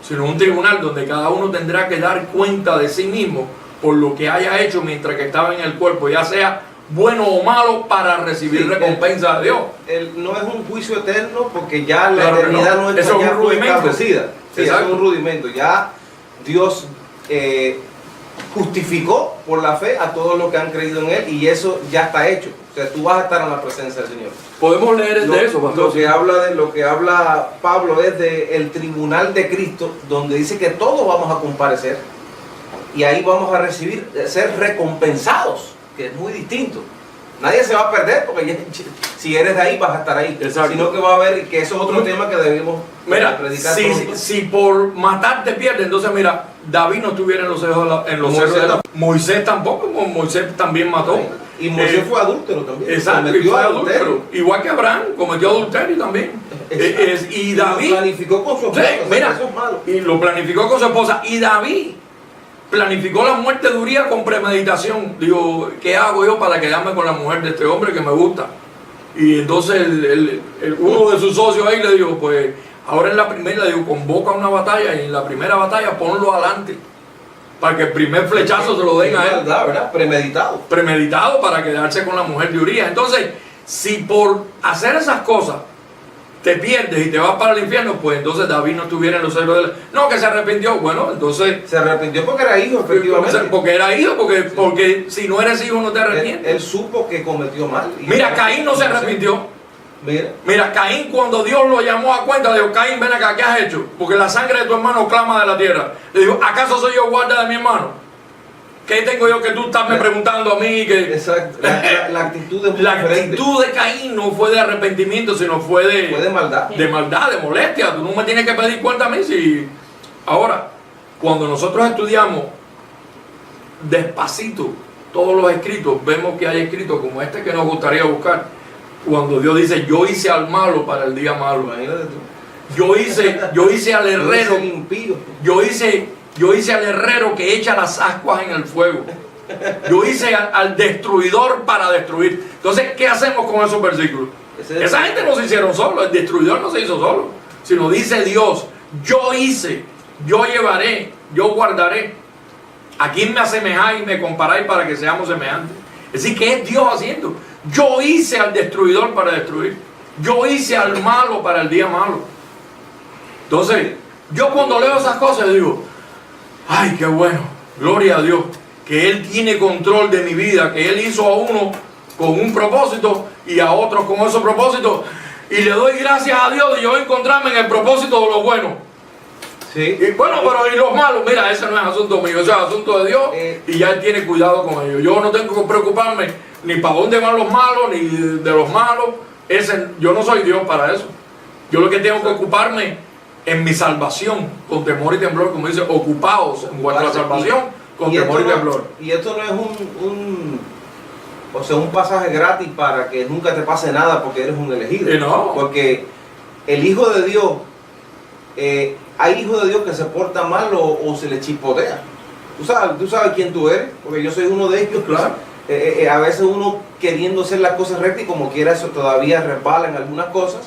sino un tribunal donde cada uno tendrá que dar cuenta de sí mismo por lo que haya hecho mientras que estaba en el cuerpo, ya sea bueno o malo, para recibir recompensa de Dios. No es un juicio eterno porque ya la Claro que eternidad no. nuestra Eso es ya un fue rudimento. establecida. Sí, eso es Exacto. un rudimento. Ya Dios justificó por la fe a todos los que han creído en Él y eso ya está hecho. O sea, tú vas a estar en la presencia del Señor. Podemos leer de eso, pastor. Lo que habla Pablo es del tribunal de Cristo, donde dice que todos vamos a comparecer y ahí vamos a recibir, ser recompensados, que es muy distinto. Nadie se va a perder porque si eres de ahí vas a estar ahí. Exacto. Sino que va a haber, que eso es otro tema que debemos Mira, predicar. si por matar te pierdes, entonces mira, David no estuviera en los cerros de Moisés Moisés tampoco, Moisés también mató. Y Moisés fue adúltero también. Exacto, y cometió fue adulterio. adúltero. Igual que Abraham, cometió adulterio también. Y lo David, planificó con su sí, esposa, o sea, mira, eso es malo. y lo planificó con su esposa. Y David planificó la muerte de Urías con premeditación. Digo, ¿qué hago yo para quedarme con la mujer de este hombre que me gusta? Y entonces uno de sus socios ahí le dijo, pues ahora en la primera, le digo, convoca una batalla y en la primera batalla ponlo adelante para que el primer flechazo se lo den a él. ¿Verdad? Premeditado. Premeditado para quedarse con la mujer de Urías. Entonces, si por hacer esas cosas te pierdes y te vas para el infierno, pues entonces David no estuviera en los celos de no, que se arrepintió. Bueno, entonces Se arrepintió porque era hijo, efectivamente. porque era hijo, porque si no eres hijo no te arrepientes. Él supo que cometió mal. Mira, Caín no se arrepintió. Mira, Caín, cuando Dios lo llamó a cuenta, le dijo, Caín, ven acá, ¿qué has hecho? Porque la sangre de tu hermano clama de la tierra. Le dijo, ¿acaso soy yo guarda de mi hermano? ¿Qué tengo yo que tú estás me preguntando a mí? Exacto. La actitud es muy La diferente. actitud de Caín no fue de arrepentimiento, sino fue Fue de maldad. de maldad, de molestia. Tú no me tienes que pedir cuenta a mí. Si... Ahora, cuando nosotros estudiamos despacito todos los escritos, vemos que hay escritos como este que nos gustaría buscar, Cuando Dios dice, yo hice al malo para el día malo. Imagínate tú. Yo hice al herrero. El impío. Yo hice al herrero que echa las ascuas en el fuego. Yo hice al destruidor para destruir. Entonces, ¿qué hacemos con esos versículos? Esa gente no se hicieron solo, el destruidor no se hizo solo, sino dice Dios, yo hice, yo llevaré, yo guardaré. ¿A quién me asemejáis y me comparáis para que seamos semejantes? Es decir, ¿qué es Dios haciendo? Yo hice al destruidor para destruir. Yo hice al malo para el día malo. Entonces, yo cuando leo esas cosas digo, ay, qué bueno, gloria a Dios, que Él tiene control de mi vida, que Él hizo a uno con un propósito y a otros con esos propósitos. Y le doy gracias a Dios de yo encontrarme en el propósito de lo bueno. Sí. Y bueno, pero y los malos, mira, ese no es asunto mío, ese es asunto de Dios y ya Él tiene cuidado con ellos. Yo no tengo que preocuparme ni para dónde van los malos, ni de los malos. Yo no soy Dios para eso. Yo lo que tengo que ocuparme en mi salvación, con temor y temblor, como dice, ocupaos en vuestra salvación, con temor y temblor. Y esto no es un pasaje gratis para que nunca te pase nada porque eres un elegido. No. Porque el Hijo de Dios, hay hijos de Dios que se portan mal o se les chipotea. Tú sabes quién tú eres, porque yo soy uno de ellos. Claro. A veces uno queriendo hacer las cosas rectas y como quiera eso todavía resbala en algunas cosas.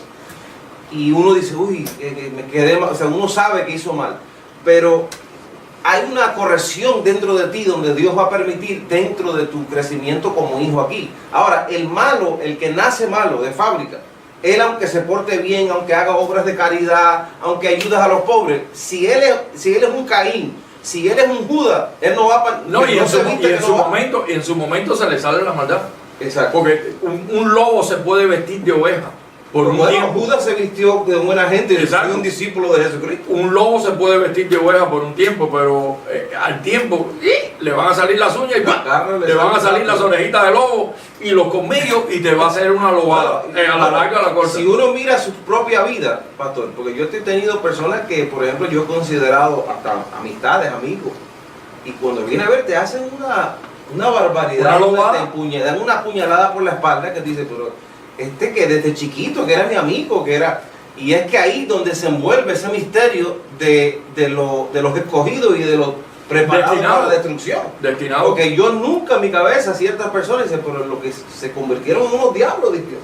Y uno dice, uy, me quedé mal. O sea, uno sabe que hizo mal. Pero hay una corrección dentro de ti donde Dios va a permitir dentro de tu crecimiento como hijo aquí. Ahora, el malo, el que nace malo de fábrica, él aunque se porte bien, aunque haga obras de caridad, aunque ayudes a los pobres, si él es un Caín, si él es un Judas, él no va para... No, y en su momento se le sale la maldad. Exacto. Porque un lobo se puede vestir de oveja. Por un tiempo. Judas se vistió de buena gente y fue un discípulo de Jesucristo. Un lobo se puede vestir de oveja por un tiempo, pero al tiempo le van a salir las uñas y le van a salir las orejitas de lobo y los colmillos y te va a hacer una lobada a la larga, a la corta. Si uno mira su propia vida, pastor, porque yo he tenido personas que, por ejemplo, yo he considerado hasta amistades, amigos, y cuando viene a ver te hacen una barbaridad, te dan una puñalada por la espalda que te dice, pero que desde chiquito, que era mi amigo, y es que ahí donde se envuelve ese misterio de los escogidos y de los preparados para la destrucción. Porque yo nunca en mi cabeza, ciertas personas dicen, pero lo que se convirtieron en unos diablos, dije.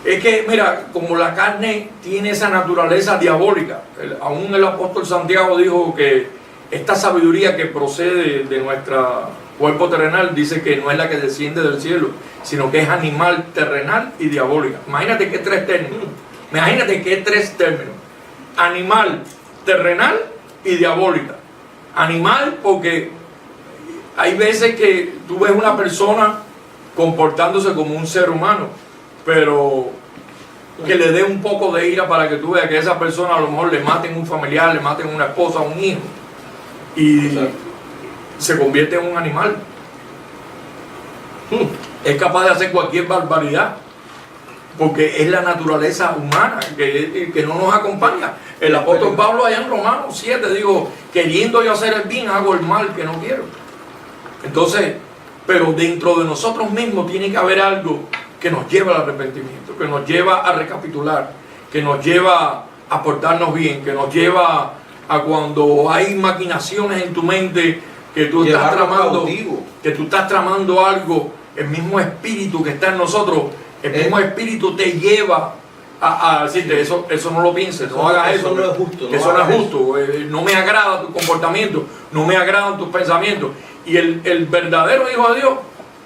Es que, mira, como la carne tiene esa naturaleza diabólica, aún el apóstol Santiago dijo que esta sabiduría que procede de nuestro cuerpo terrenal, dice que no es la que desciende del cielo, sino que es animal, terrenal y diabólica. Imagínate que tres términos. Animal, terrenal y diabólica. Animal porque hay veces que tú ves una persona comportándose como un ser humano, pero que le dé un poco de ira para que tú veas que esa persona a lo mejor le maten un familiar, le maten una esposa, un hijo, y se convierte en un animal. Es capaz de hacer cualquier barbaridad porque es la naturaleza humana que no nos acompaña. El apóstol Pablo allá en Romanos 7 dijo, queriendo yo hacer el bien, hago el mal que no quiero. Entonces, pero dentro de nosotros mismos tiene que haber algo que nos lleva al arrepentimiento, que nos lleva a recapitular, que nos lleva a portarnos bien, que nos lleva a cuando hay maquinaciones en tu mente que tú estás tramando algo, el mismo espíritu que está en nosotros, el mismo espíritu te lleva a decirte, eso no lo pienses, no hagas eso. No es justo. Eso no es justo. No me agrada tu comportamiento, no me agradan tus pensamientos. Y el verdadero hijo de Dios,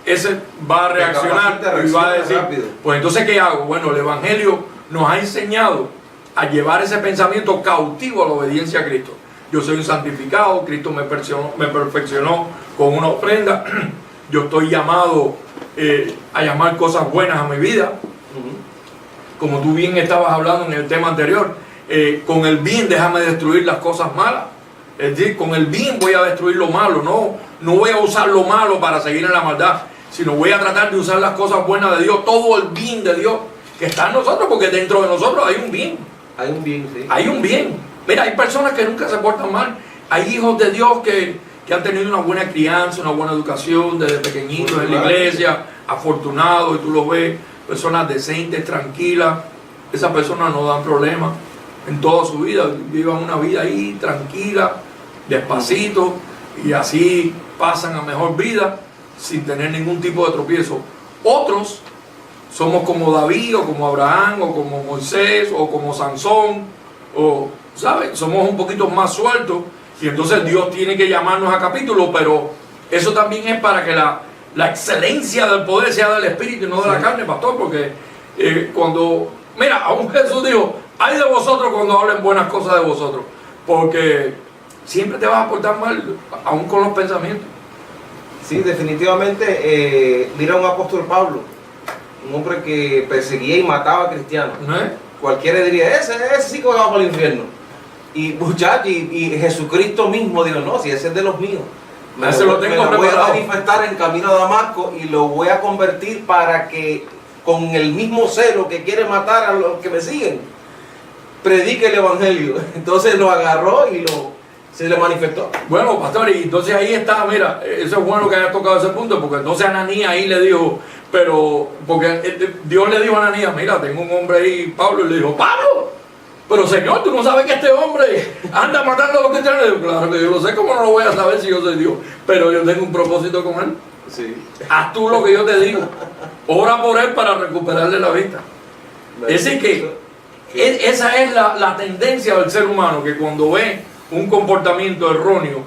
ese va a reaccionar y va a decir, pues entonces ¿qué hago? Bueno, el Evangelio nos ha enseñado a llevar ese pensamiento cautivo a la obediencia a Cristo. Yo soy un santificado, Cristo me perfeccionó con una ofrenda. Yo estoy llamado a llamar cosas buenas a mi vida. Como tú bien estabas hablando en el tema anterior, con el bien déjame destruir las cosas malas. Es decir, con el bien voy a destruir lo malo. No voy a usar lo malo para seguir en la maldad, sino voy a tratar de usar las cosas buenas de Dios, todo el bien de Dios que está en nosotros, porque dentro de nosotros hay un bien. Hay un bien, sí. Hay un bien. Mira, hay personas que nunca se portan mal. Hay hijos de Dios que han tenido una buena crianza, una buena educación desde pequeñitos en la iglesia, afortunados, y tú los ves personas decentes, tranquilas. Esas personas no dan problemas en toda su vida, vivan una vida ahí tranquila, despacito, y así pasan a mejor vida sin tener ningún tipo de tropiezo. Otros somos como David, o como Abraham, o como Moisés, o como Sansón, o, ¿sabes? Somos un poquito más sueltos, y entonces Dios tiene que llamarnos a capítulo, pero eso también es para que la excelencia del poder sea del Espíritu y no de la carne, pastor, porque mira, aún Jesús dijo, ay de vosotros cuando hablen buenas cosas de vosotros, porque siempre te vas a portar mal, aún con los pensamientos. Sí, definitivamente, mira un apóstol Pablo, un hombre que perseguía y mataba a cristianos. Cualquiera diría, ese sí que va para el infierno. Y muchachos, y Jesucristo mismo dijo, no, si ese es de los míos. Me lo voy a manifestar en camino a Damasco y lo voy a convertir para que con el mismo celo que quiere matar a los que me siguen, predique el evangelio. Entonces lo agarró y se le manifestó. Bueno, pastor, y entonces ahí está, mira, eso es bueno que haya tocado ese punto, porque entonces Ananías ahí le dijo, porque Dios le dijo a Ananías, mira, tengo un hombre ahí, Pablo, y le dijo, Pablo, pero Señor, tú no sabes que este hombre anda matando a los cristianos. Le digo, claro que yo lo sé, ¿cómo no lo voy a saber si yo soy Dios? Pero yo tengo un propósito con él. Sí. Haz tú lo que yo te digo. Ora por él para recuperarle la vista. Es decir que esa es la tendencia del ser humano, que cuando ve un comportamiento erróneo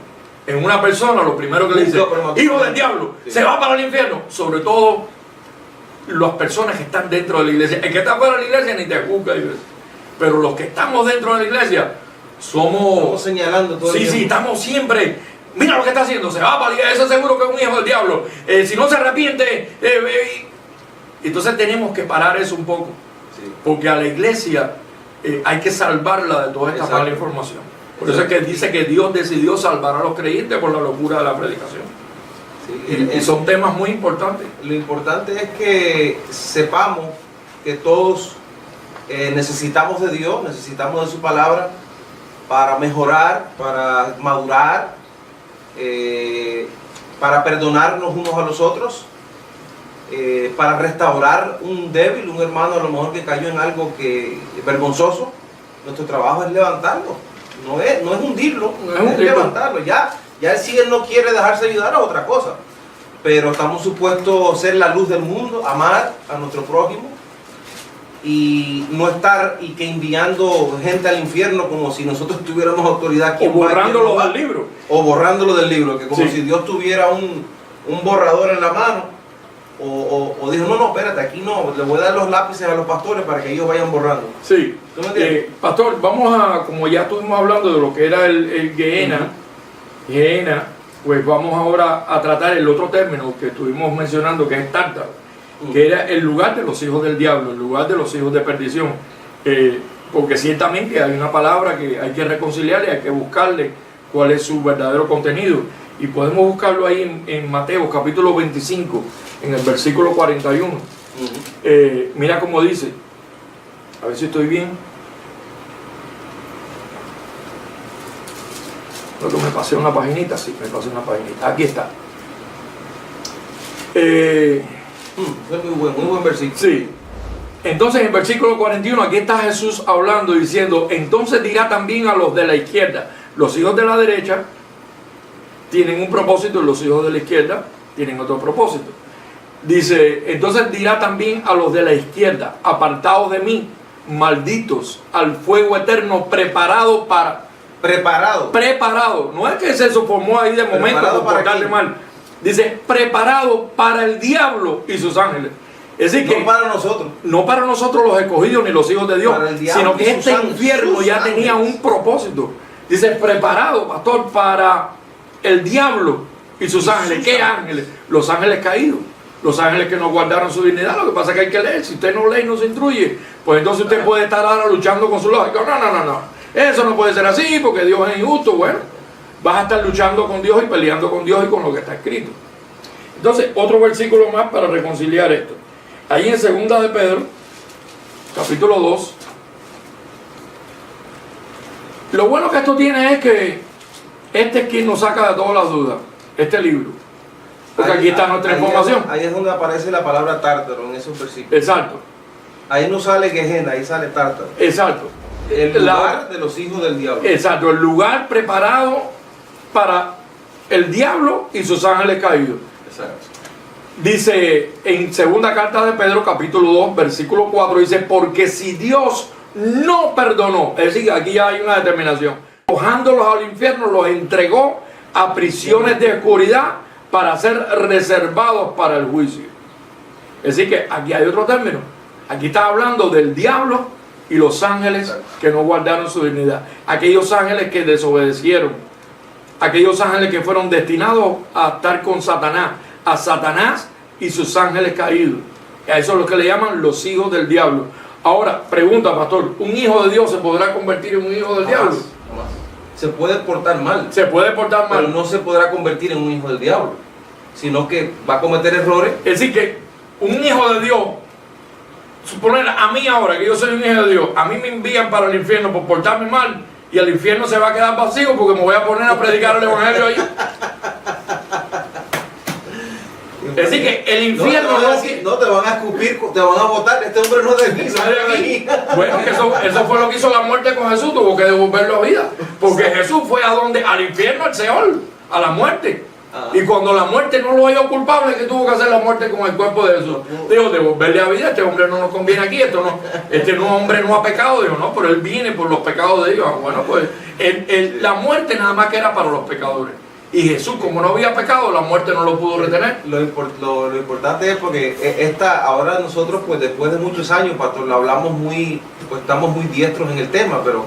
en una persona, lo primero que le dice, hijo del diablo, se va para el infierno. Sobre todo las personas que están dentro de la iglesia. El que está fuera de la iglesia ni te juzga, pero los que estamos dentro de la iglesia estamos señalando todo el tiempo. Sí, estamos siempre, mira lo que está haciendo, se va para la iglesia, eso seguro que es un hijo del diablo, si no se arrepiente, entonces tenemos que parar eso un poco, porque a la iglesia hay que salvarla de toda esta mala información. Por eso es que dice que Dios decidió salvar a los creyentes por la locura de la predicación. Sí, y son temas muy importantes. Lo importante es que sepamos que todos necesitamos de Dios, necesitamos de su palabra para mejorar, para madurar, para perdonarnos unos a los otros, para restaurar un débil, un hermano a lo mejor que cayó en algo que vergonzoso. Nuestro trabajo es levantarlo, no es hundirlo, es levantarlo. Ya si él no quiere dejarse ayudar a otra cosa, pero estamos supuestos a ser la luz del mundo, amar a nuestro prójimo, y no estar y que enviando gente al infierno como si nosotros tuviéramos autoridad. O borrándolo del libro. O borrándolo del libro, que como si Dios tuviera un borrador en la mano. O dijo, no, espérate, aquí no, le voy a dar los lápices a los pastores para que ellos vayan borrando. Sí. ¿Tú me entiendes? Pastor, vamos a, como ya estuvimos hablando de lo que era el Gehenna, pues vamos ahora a tratar el otro término que estuvimos mencionando, que es Tártaro, que era el lugar de los hijos del diablo, el lugar de los hijos de perdición, porque ciertamente hay una palabra que hay que reconciliar y hay que buscarle cuál es su verdadero contenido, y podemos buscarlo ahí en Mateo capítulo 25, en el versículo 41. Mira cómo dice, a ver si estoy bien, creo que me pasé una paginita, sí, me pasé una paginita, aquí está. Muy buen versículo. Sí. Entonces en el versículo 41 aquí está Jesús hablando, diciendo, entonces dirá también a los de la izquierda, los hijos de la derecha tienen un propósito y los hijos de la izquierda tienen otro propósito. Dice, entonces dirá también a los de la izquierda, apartados de mí, malditos, al fuego eterno preparado para... Preparado, no es que se formó ahí de momento por portarle mal. Dice, preparado para el diablo y sus ángeles. Es decir, que no para nosotros los escogidos ni los hijos de Dios, sino que este infierno ya tenía un propósito. Dice, preparado, pastor, para el diablo y sus ángeles. ¿Qué ángeles? Los ángeles caídos, los ángeles que no guardaron su dignidad. Lo que pasa es que hay que leer. Si usted no lee y no se instruye, pues entonces usted puede estar ahora luchando con su lógica. No, eso no puede ser así porque Dios es injusto. Bueno, vas a estar luchando con Dios y peleando con Dios y con lo que está escrito. Entonces, otro versículo más para reconciliar esto. Ahí en segunda de Pedro, capítulo 2. Lo bueno que esto tiene es que este es quien nos saca de todas las dudas, este libro. Porque aquí está nuestra información. Ahí es donde aparece la palabra tártaro en esos versículos. Exacto. Ahí no sale Gehenna, ahí sale tártaro. Exacto. El lugar de los hijos del diablo. Exacto, el lugar preparado para el diablo y sus ángeles caídos. Exacto. Dice en segunda carta de Pedro, capítulo 2, versículo 4, dice, porque si Dios no perdonó, es decir, aquí ya hay una determinación, arrojándolos al infierno, los entregó a prisiones de oscuridad para ser reservados para el juicio. Es decir, que aquí hay otro término. Aquí está hablando del diablo y los ángeles que no guardaron su dignidad. Aquellos ángeles que desobedecieron. Aquellos ángeles que fueron destinados a estar con Satanás. A Satanás y sus ángeles caídos. A eso es lo que le llaman los hijos del diablo. Ahora, pregunta, pastor, ¿un hijo de Dios se podrá convertir en un hijo del diablo? Jamás. Se puede portar mal. Se puede portar mal. Pero no se podrá convertir en un hijo del diablo. Sino que va a cometer errores. Es decir, que un hijo de Dios, suponer a mí ahora que yo soy un hijo de Dios, a mí me envían para el infierno por portarme mal y el infierno se va a quedar vacío porque me voy a poner a predicar el evangelio allí. Es decir, que el infierno no te van a escupir, te van a botar. Este hombre no es de aquí, no es de aquí. Bueno, que eso fue lo que hizo la muerte con Jesús, tuvo que devolverlo a vida. Porque Jesús fue a donde, al infierno, al Seol, a la muerte. Y cuando la muerte no lo halló culpable, que tuvo que hacer la muerte con el cuerpo de Jesús. Dijo, devolverle a vida, este hombre no nos conviene aquí, este hombre no ha pecado. Dijo, no, pero él viene por los pecados de Dios. Bueno, pues la muerte nada más que era para los pecadores. Y Jesús, como no había pecado, la muerte no lo pudo retener. Lo importante es porque ahora nosotros, pues después de muchos años, pastor, lo hablamos pues estamos muy diestros en el tema, pero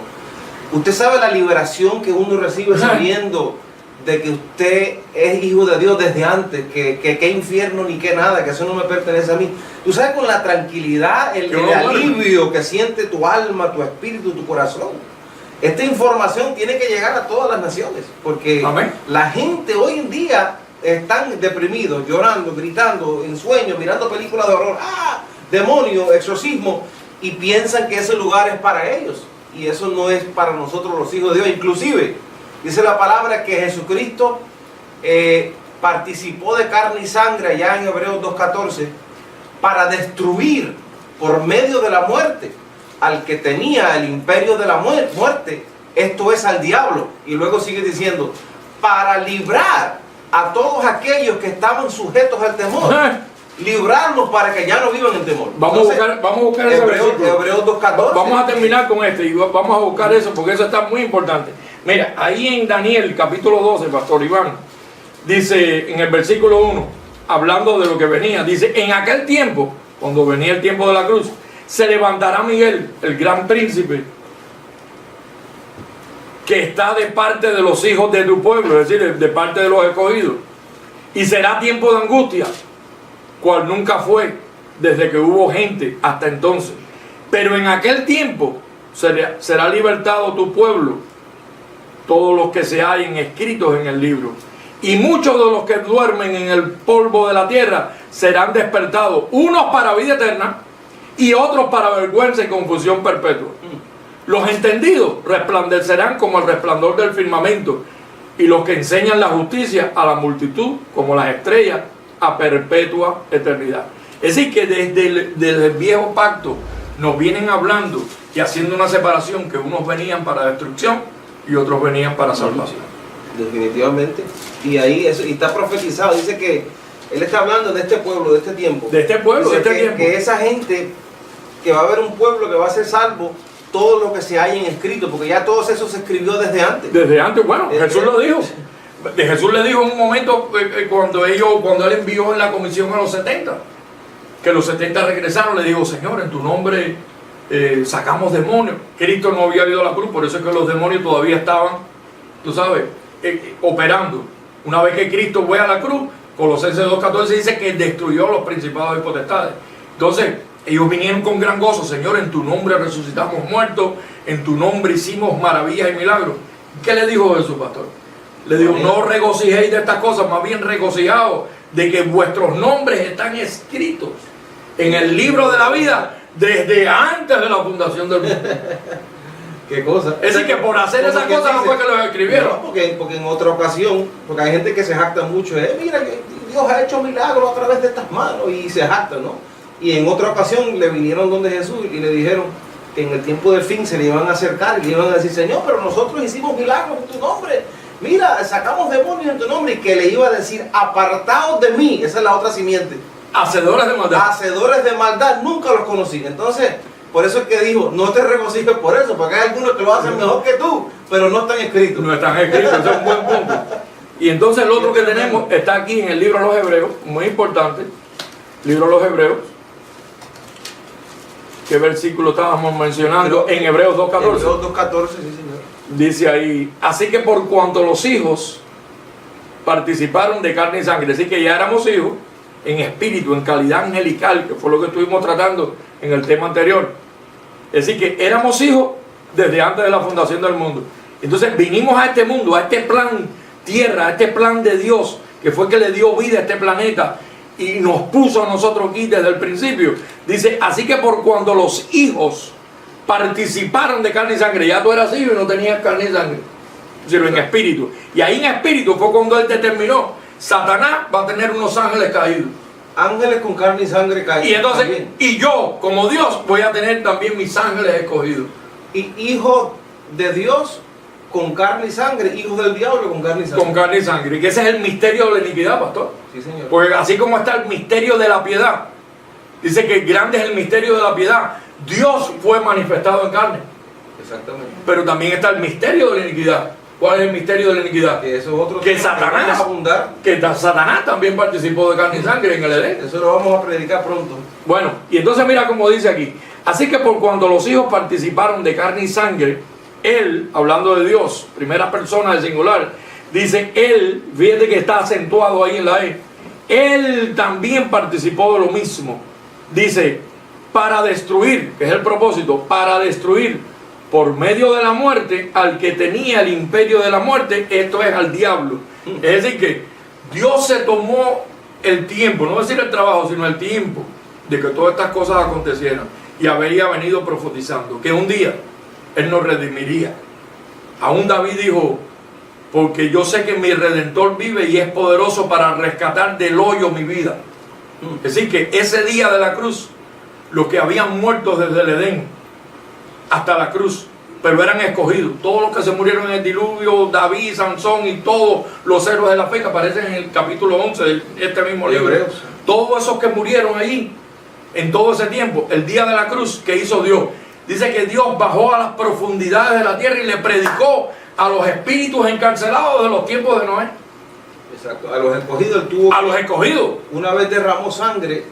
usted sabe la liberación que uno recibe sabiendo de que usted es hijo de Dios desde antes, que qué infierno ni qué nada, que eso no me pertenece a mí. Tú sabes con la tranquilidad, el alivio que siente tu alma, tu espíritu, tu corazón. Esta información tiene que llegar a todas las naciones, porque Amén. La gente hoy en día están deprimidos, llorando, gritando, en sueños, mirando películas de horror, demonio, exorcismo, y piensan que ese lugar es para ellos, y eso no es para nosotros los hijos de Dios. Inclusive, dice la palabra que Jesucristo participó de carne y sangre allá en Hebreos 2.14 para destruir por medio de la muerte al que tenía el imperio de la muerte, esto es al diablo. Y luego sigue diciendo, para librar a todos aquellos que estaban sujetos al temor, librarlos para que ya no vivan en temor. Vamos a buscar ese versículo. Hebreos 2.14. Vamos a terminar con este y vamos a buscar eso porque eso está muy importante. Mira, ahí en Daniel capítulo 12, pastor Iván, dice en el versículo 1, hablando de lo que venía, dice, en aquel tiempo, cuando venía el tiempo de la cruz, se levantará Miguel, el gran príncipe, que está de parte de los hijos de tu pueblo, es decir, de parte de los escogidos. Y será tiempo de angustia, cual nunca fue desde que hubo gente hasta entonces. Pero en aquel tiempo será libertado tu pueblo, todos los que se hallen escritos en el libro. Y muchos de los que duermen en el polvo de la tierra serán despertados, unos para vida eterna y otros para vergüenza y confusión perpetua. Los entendidos resplandecerán como el resplandor del firmamento, y los que enseñan la justicia a la multitud como las estrellas a perpetua eternidad. Es decir, que desde el viejo pacto nos vienen hablando y haciendo una separación, que unos venían para destrucción y otros venían para salvación. Definitivamente. Y ahí y está profetizado, dice que él está hablando de este pueblo, de este tiempo. De este pueblo, dice de este tiempo. Que esa gente, que va a haber un pueblo que va a ser salvo, todo lo que se haya en escrito, porque ya todo eso se escribió desde antes. Desde antes, bueno, Jesús lo dijo. Jesús le dijo en un momento cuando él envió en la comisión a los 70, que los 70 regresaron, le dijo, Señor, en tu nombre sacamos demonios. Cristo no había ido a la cruz, por eso es que los demonios todavía estaban, tú sabes, operando. Una vez que Cristo fue a la cruz, Colosenses 2.14 dice que destruyó los principados y potestades. Entonces, ellos vinieron con gran gozo, Señor, en tu nombre resucitamos muertos, en tu nombre hicimos maravillas y milagros. ¿Qué le dijo Jesús, pastor? Le dijo, no regocijéis de estas cosas, más bien regocijaos de que vuestros nombres están escritos en el libro de la vida desde antes de la fundación del mundo. ¿Qué cosa? Es decir, que por hacer esas cosas no fue que los escribieron. No, porque en otra ocasión, porque hay gente que se jacta mucho, mira, Dios ha hecho milagros a través de estas manos, y se jactan, ¿no? Y en otra ocasión le vinieron donde Jesús y le dijeron que en el tiempo del fin se le iban a acercar y le iban a decir, Señor, pero nosotros hicimos milagros en tu nombre, mira, sacamos demonios en tu nombre, y que le iba a decir, apartaos de mí, esa es la otra simiente. Hacedores de maldad. Hacedores de maldad, nunca los conocí. Entonces, por eso es que dijo, no te regocijes por eso, porque hay algunos que lo hacen mejor que tú, pero no están escritos. No están escritos, ese es un buen punto. Y entonces el otro que tenemos está aquí en el libro de los Hebreos, muy importante, libro de los Hebreos. ¿Qué versículo estábamos mencionando? En Hebreos 2.14. Hebreos 2.14, sí, señor. Dice ahí, así que por cuanto los hijos participaron de carne y sangre, así que ya éramos hijos en espíritu, en calidad angelical, que fue lo que estuvimos tratando en el tema anterior. Es decir, que éramos hijos desde antes de la fundación del mundo. Entonces vinimos a este mundo, a este plan tierra, a este plan de Dios, que fue que le dio vida a este planeta y nos puso a nosotros aquí desde el principio. Dice, así que por cuando los hijos participaron de carne y sangre, ya tú eras hijo y no tenías carne y sangre, sino en espíritu. Y ahí en espíritu fue cuando él determinó, Satanás va a tener unos ángeles caídos. Ángeles con carne y sangre caídos. Y entonces, también. y yo, como Dios, voy a tener también mis ángeles escogidos. Y hijos de Dios con carne y sangre, hijos del diablo con carne y sangre. Con carne y sangre. Que ese es el misterio de la iniquidad, pastor. Sí, señor. Porque así como está el misterio de la piedad, dice que grande es el misterio de la piedad. Dios fue manifestado en carne. Exactamente. Pero también está el misterio de la iniquidad. ¿Cuál es el misterio de la iniquidad? Que eso es otro Que tema Satanás, vamos a abundar. Satanás también participó de carne y sangre en el Edén. Eso lo vamos a predicar pronto. Bueno, y entonces mira cómo dice aquí. Así que por cuando los hijos participaron de carne y sangre, él, hablando de Dios, primera persona del singular, dice él, fíjate que está acentuado ahí en la E, él también participó de lo mismo. Dice, para destruir, que es el propósito, para destruir por medio de la muerte al que tenía el imperio de la muerte, esto es al diablo. Es decir que Dios se tomó el tiempo, no decir el trabajo, sino el tiempo de que todas estas cosas acontecieran, y habría venido profetizando que un día él nos redimiría. Aún David dijo, porque yo sé que mi Redentor vive y es poderoso para rescatar del hoyo mi vida. Es decir que ese día de la cruz, los que habían muerto desde el Edén hasta la cruz, pero eran escogidos, todos los que se murieron en el diluvio, David, Sansón y todos los héroes de la fe que aparecen en el capítulo 11 de este mismo libro, Hebreos. todos esos que murieron allí en todo ese tiempo, el día de la cruz, ¿qué hizo Dios? Dice que Dios bajó a las profundidades de la tierra y le predicó a los espíritus encarcelados de los tiempos de Noé. Exacto. A los escogidos él tuvo, A los escogidos. una vez derramó sangre,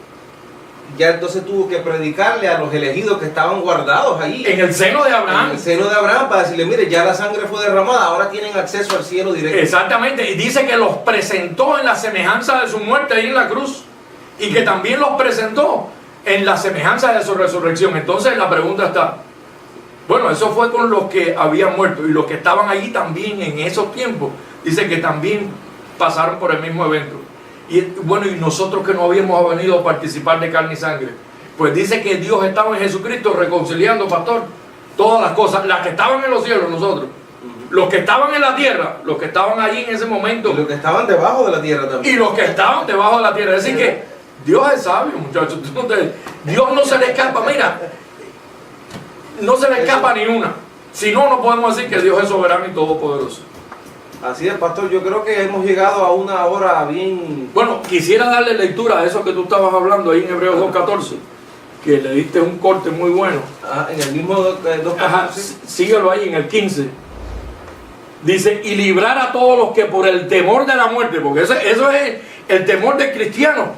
ya entonces tuvo que predicarle a los elegidos que estaban guardados ahí En el seno de en Abraham. el seno de Abraham, para decirle, mire, ya la sangre fue derramada, ahora tienen acceso al cielo directo. Exactamente. Y dice que los presentó en la semejanza de su muerte ahí en la cruz. Y que también los presentó en la semejanza de su resurrección. Entonces la pregunta está, bueno, eso fue con los que habían muerto. Y los que estaban allí también en esos tiempos, dice que también pasaron por el mismo evento. Y bueno, y nosotros que no habíamos venido a participar de carne y sangre, pues dice que Dios estaba en Jesucristo reconciliando, pastor, todas las cosas, las que estaban en los cielos, nosotros, los que estaban en la tierra, los que estaban allí en ese momento, Y los que estaban debajo de la tierra también. y los que estaban debajo de la tierra. Es decir que Dios es sabio, muchachos. Dios no se le escapa, mira, no se le escapa ni una. Si no, no podemos decir que Dios es soberano y todopoderoso. Así es, pastor, yo creo que hemos llegado a una hora bien... Bueno, quisiera darle lectura a eso que tú estabas hablando ahí en Hebreos 2.14, que le diste un corte muy bueno. En el mismo 2.14. Ajá, síguelo ahí en el 15. Dice, y librar a todos los que por el temor de la muerte, porque eso es el temor del cristiano,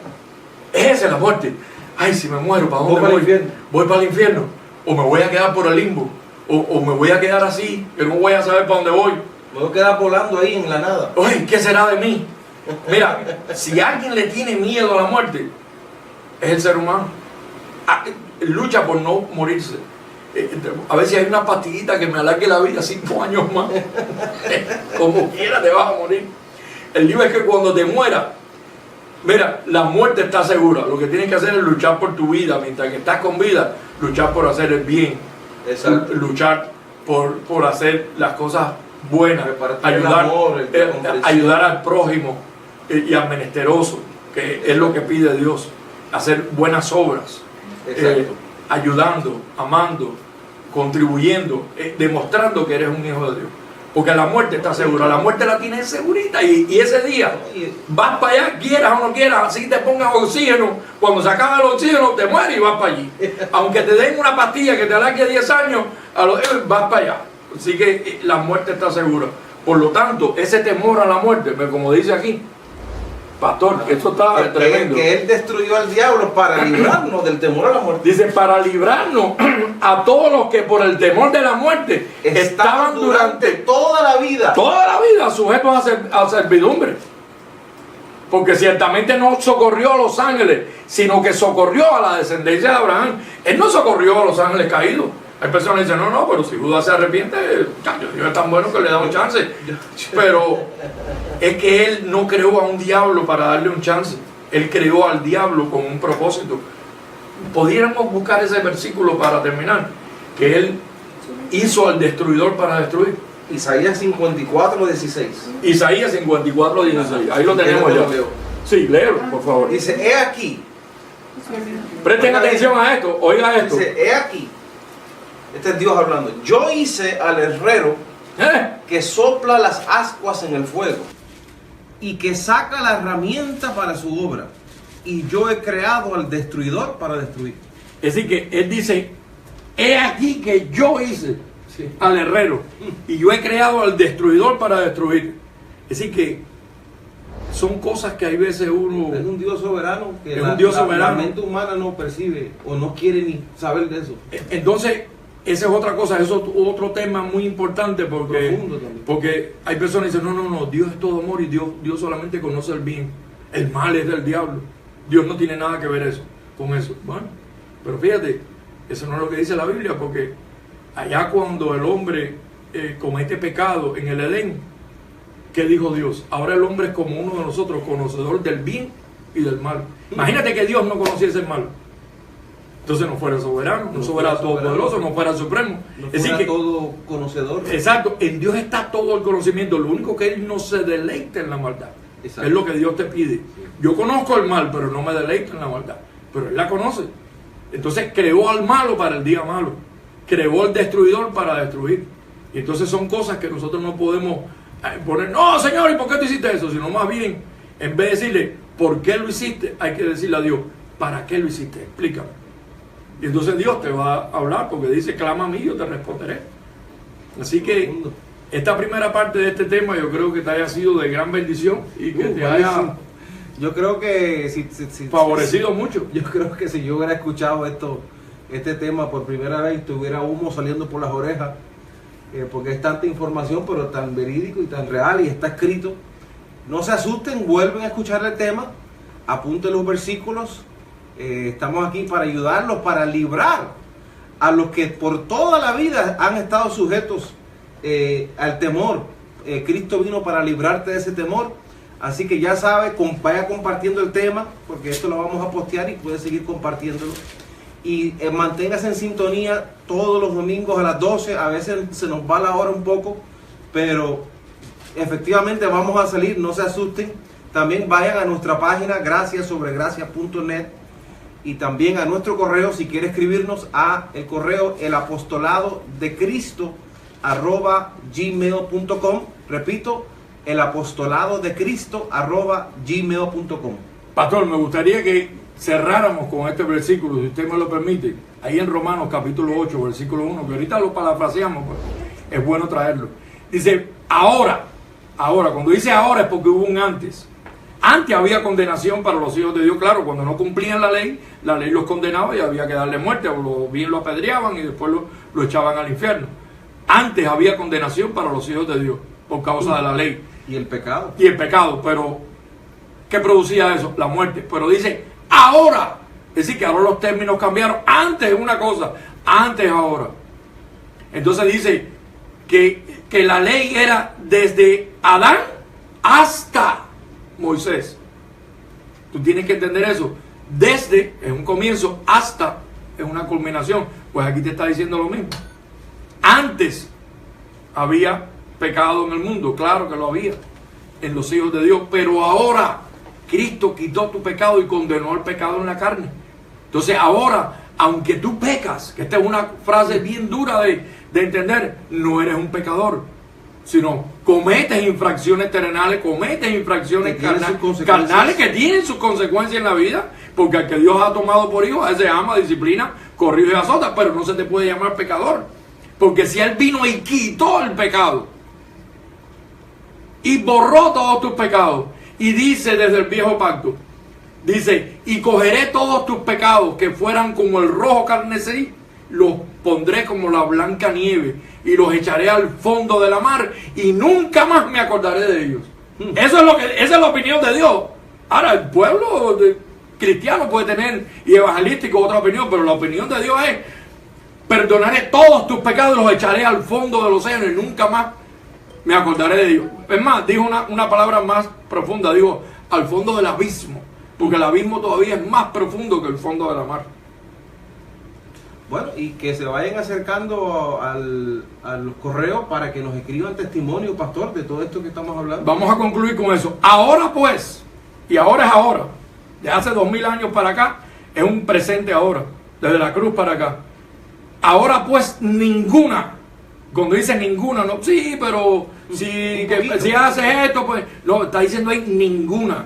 esa es la muerte. Ay, si me muero, ¿para dónde Voy para el voy? infierno. Voy para el infierno, o me voy a quedar por el limbo, o me voy a quedar así, que no voy a saber para dónde voy. Me voy a quedar volando ahí en la nada. Oye, ¿qué será de mí? Mira, si alguien le tiene miedo a la muerte, es el ser humano. Lucha por no morirse. A ver si hay una pastillita que me alargue la vida 5 años más. Como quiera te vas a morir. El lío es que cuando te mueras, mira, la muerte está segura. Lo que tienes que hacer es luchar por tu vida. Mientras que estás con vida, luchar por hacer el bien. Exacto. Luchar por hacer las cosas buenas, Repartir el amor, la comprensión. ayudar al prójimo y al menesteroso. que es lo que pide Dios, hacer buenas obras, ayudando, amando, contribuyendo, demostrando que eres un hijo de Dios. Porque la muerte está segura, la muerte la tienes segurita y ese día vas para allá, quieras o no quieras, así te pongas oxígeno, cuando se acaba el oxígeno te mueres y vas para allí. Aunque te den una pastilla que te alargue 10 años, vas para allá. Así que la muerte está segura. Por lo tanto, ese temor a la muerte, como dice aquí, pastor, esto está tremendo. Que él destruyó al diablo para librarnos del temor a la muerte. Dice, para librarnos a todos los que por el temor de la muerte estaban durante toda la vida sujetos a servidumbre. Porque ciertamente no socorrió a los ángeles, sino que socorrió a la descendencia de Abraham. Él no socorrió a los ángeles caídos. Hay personas que dicen, no, pero si Judas se arrepiente, Dios es tan bueno que le da un chance. Pero es que él no creó a un diablo para darle un chance. Él creó al diablo con un propósito. Podríamos buscar ese versículo para terminar, que él hizo al destruidor para destruir. Isaías 54:16. Isaías 54:16. Ahí lo tenemos ya. Sí, léelo, por favor. Dice, he aquí. Presten atención a esto, oiga esto. Dice, he aquí. Este es Dios hablando. Yo hice al herrero que sopla las ascuas en el fuego y que saca la herramienta para su obra. Y yo he creado al destruidor para destruir. Es decir, que él dice, he aquí que yo hice al herrero y yo he creado al destruidor para destruir. Es decir, que son cosas que hay veces uno... Es un Dios soberano que la mente humana no percibe o no quiere ni saber de eso. Entonces, esa es otra cosa, eso es otro tema muy importante porque hay personas que dicen, no, Dios es todo amor y Dios solamente conoce el bien. El mal es del diablo. Dios no tiene nada que ver con eso. Bueno, pero fíjate, eso no es lo que dice la Biblia, porque allá cuando el hombre comete pecado en el Edén, ¿qué dijo Dios? Ahora el hombre es como uno de nosotros, conocedor del bien y del mal. Imagínate que Dios no conociese el mal. Entonces no fuera soberano, no fuera todopoderoso, no fuera supremo. No fuera todo conocedor. Exacto, en Dios está todo el conocimiento. Lo único que Él no se deleita en la maldad. Exacto. Es lo que Dios te pide. Yo conozco el mal, pero no me deleito en la maldad. Pero Él la conoce. Entonces creó al malo para el día malo. Creó al destruidor para destruir. Y entonces son cosas que nosotros no podemos poner, no, Señor, ¿y por qué tú hiciste eso? Sino más bien, en vez de decirle, ¿por qué lo hiciste? Hay que decirle a Dios, ¿para qué lo hiciste? Explícame. Y entonces Dios te va a hablar, porque dice, clama a mí, yo te responderé. Así que esta primera parte de este tema yo creo que te haya sido de gran bendición y que te haya yo creo que favorecido mucho. Yo creo que si yo hubiera escuchado este tema por primera vez, tuviera humo saliendo por las orejas, porque es tanta información, pero tan verídico y tan real, y está escrito. No se asusten, vuelven a escuchar el tema, apunten los versículos. Estamos aquí para ayudarlos, para librar a los que por toda la vida han estado sujetos al temor. Cristo vino para librarte de ese temor. Así que ya sabe, vaya compartiendo el tema, porque esto lo vamos a postear y puede seguir compartiéndolo. Y manténgase en sintonía todos los domingos a las 12. A veces se nos va la hora un poco, pero efectivamente vamos a salir, no se asusten. También vayan a nuestra página graciasobregracia.net y también a nuestro correo, si quiere escribirnos, a el correo elapostoladodecristo@gmail.com. Repito, elapostoladodecristo@gmail.com. Pastor, me gustaría que cerráramos con este versículo, si usted me lo permite, ahí en Romanos capítulo 8, versículo 1, que ahorita lo parafraseamos, pues es bueno traerlo. Dice, ahora, cuando dice ahora es porque hubo un antes. Antes había condenación para los hijos de Dios, claro, cuando no cumplían la ley los condenaba y había que darle muerte, o bien lo apedreaban y después lo echaban al infierno. Antes había condenación para los hijos de Dios por causa de la ley. Y el pecado. Pero ¿qué producía eso? La muerte. Pero dice, ahora. Es decir, que ahora los términos cambiaron. Antes es una cosa, antes ahora. Entonces dice que la ley era desde Adán hasta Moisés. Tú tienes que entender eso. Desde es un comienzo, hasta es una culminación. Pues aquí te está diciendo lo mismo. Antes había pecado en el mundo, claro que lo había, en los hijos de Dios, pero ahora Cristo quitó tu pecado y condenó el pecado en la carne. Entonces ahora, aunque tú pecas, que esta es una frase bien dura de entender, no eres un pecador, sino cometes infracciones terrenales, cometes infracciones carnales que tienen sus consecuencias en la vida, porque al que Dios ha tomado por hijo, a ese ama, disciplina, corrige y azota, pero no se te puede llamar pecador, porque si Él vino y quitó el pecado y borró todos tus pecados, y dice desde el viejo pacto, dice, y cogeré todos tus pecados que fueran como el rojo carmesí, los pondré como la blanca nieve y los echaré al fondo de la mar y nunca más me acordaré de ellos. Esa es la opinión de Dios. Ahora, el pueblo cristiano puede tener y evangelístico otra opinión, pero la opinión de Dios es: perdonaré todos tus pecados y los echaré al fondo del océano y nunca más me acordaré de ellos. Es más, dijo una palabra más profunda, dijo al fondo del abismo, porque el abismo todavía es más profundo que el fondo de la mar. Bueno, y que se vayan acercando a los correos para que nos escriban testimonio, pastor, de todo esto que estamos hablando. Vamos a concluir con eso. Ahora pues, y ahora es ahora, de hace 2000 años para acá, es un presente ahora, desde la cruz para acá. Ahora pues ninguna, cuando dice ninguna, no, sí, pero si haces esto, pues, no, está diciendo ahí ninguna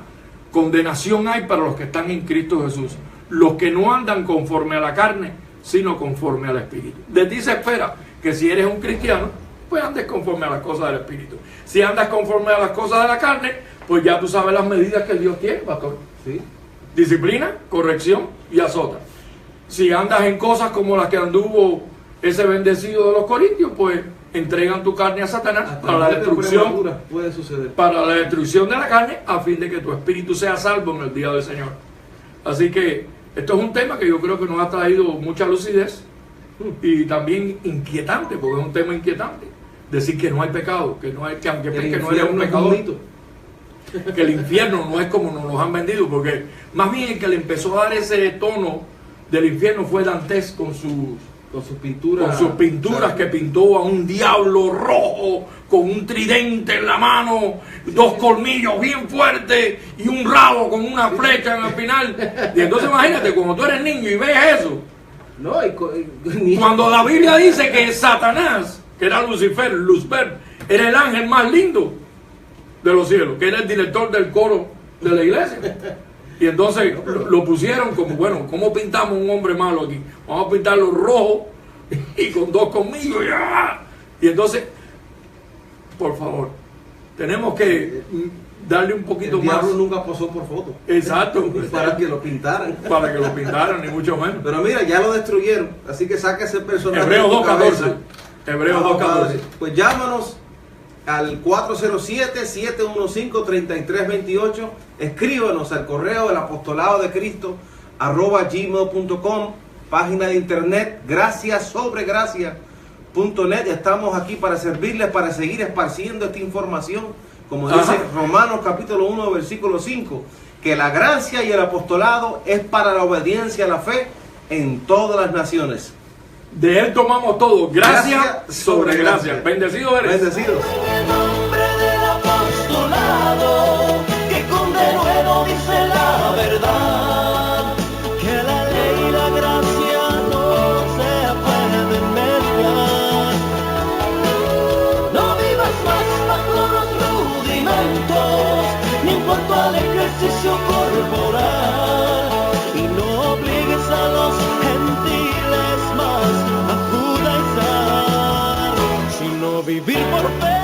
condenación hay para los que están en Cristo Jesús. Los que no andan conforme a la carne, sino conforme al Espíritu. De ti se espera que si eres un cristiano, pues andes conforme a las cosas del Espíritu. Si andas conforme a las cosas de la carne, pues ya tú sabes las medidas que Dios tiene, pastor. ¿Sí? Disciplina, corrección y azota. Si andas en cosas como las que anduvo ese bendecido de los corintios, pues entregan tu carne a Satanás para la destrucción, puede suceder. para la destrucción de la carne, a fin de que tu espíritu sea salvo en el día del Señor. Así que esto es un tema que yo creo que nos ha traído mucha lucidez y también inquietante, porque es un tema inquietante. Decir que no hay pecado, que aunque peque no eres un pecador, que el infierno no es como nos lo han vendido, porque más bien el que le empezó a dar ese tono del infierno fue Dantes con sus pinturas, que pintó a un diablo rojo con un tridente en la mano, dos colmillos bien fuertes y un rabo con una flecha en el final. Y entonces imagínate, cuando tú eres niño y ves eso, cuando la Biblia dice que Satanás, que era Lucifer, era el ángel más lindo de los cielos, que era el director del coro de la iglesia. Y entonces lo pusieron como, bueno, ¿cómo pintamos un hombre malo aquí? Vamos a pintarlo rojo y con dos colmillos. Y entonces, por favor, tenemos que darle un poquito más. El diablo nunca posó por foto. Exacto. Para que lo pintaran. Para que lo pintaran, ni mucho menos. Pero mira, ya lo destruyeron. Así que saque ese personaje. Hebreos 2.14. Hebreos 2.14. Pues llámanos al 407-715-3328. Escríbanos al correo del apostolado de Cristo @gmail.com, página de internet graciasobregracia.net. Estamos aquí para servirles, para seguir esparciendo esta información, como dice Romanos capítulo 1 versículo 5, que la gracia y el apostolado es para la obediencia a la fe en todas las naciones. De Él tomamos todo, gracia sobre gracia. Bendecido eres. Bendecidos. En nombre del apostolado, que con denuedo dice la verdad, que la ley y la gracia no se pueden mezclar. No vivas más bajo los rudimentos, ni en cuanto al ejercicio corporal, y no obligues a los gentiles más a judaizar, sino vivir por fe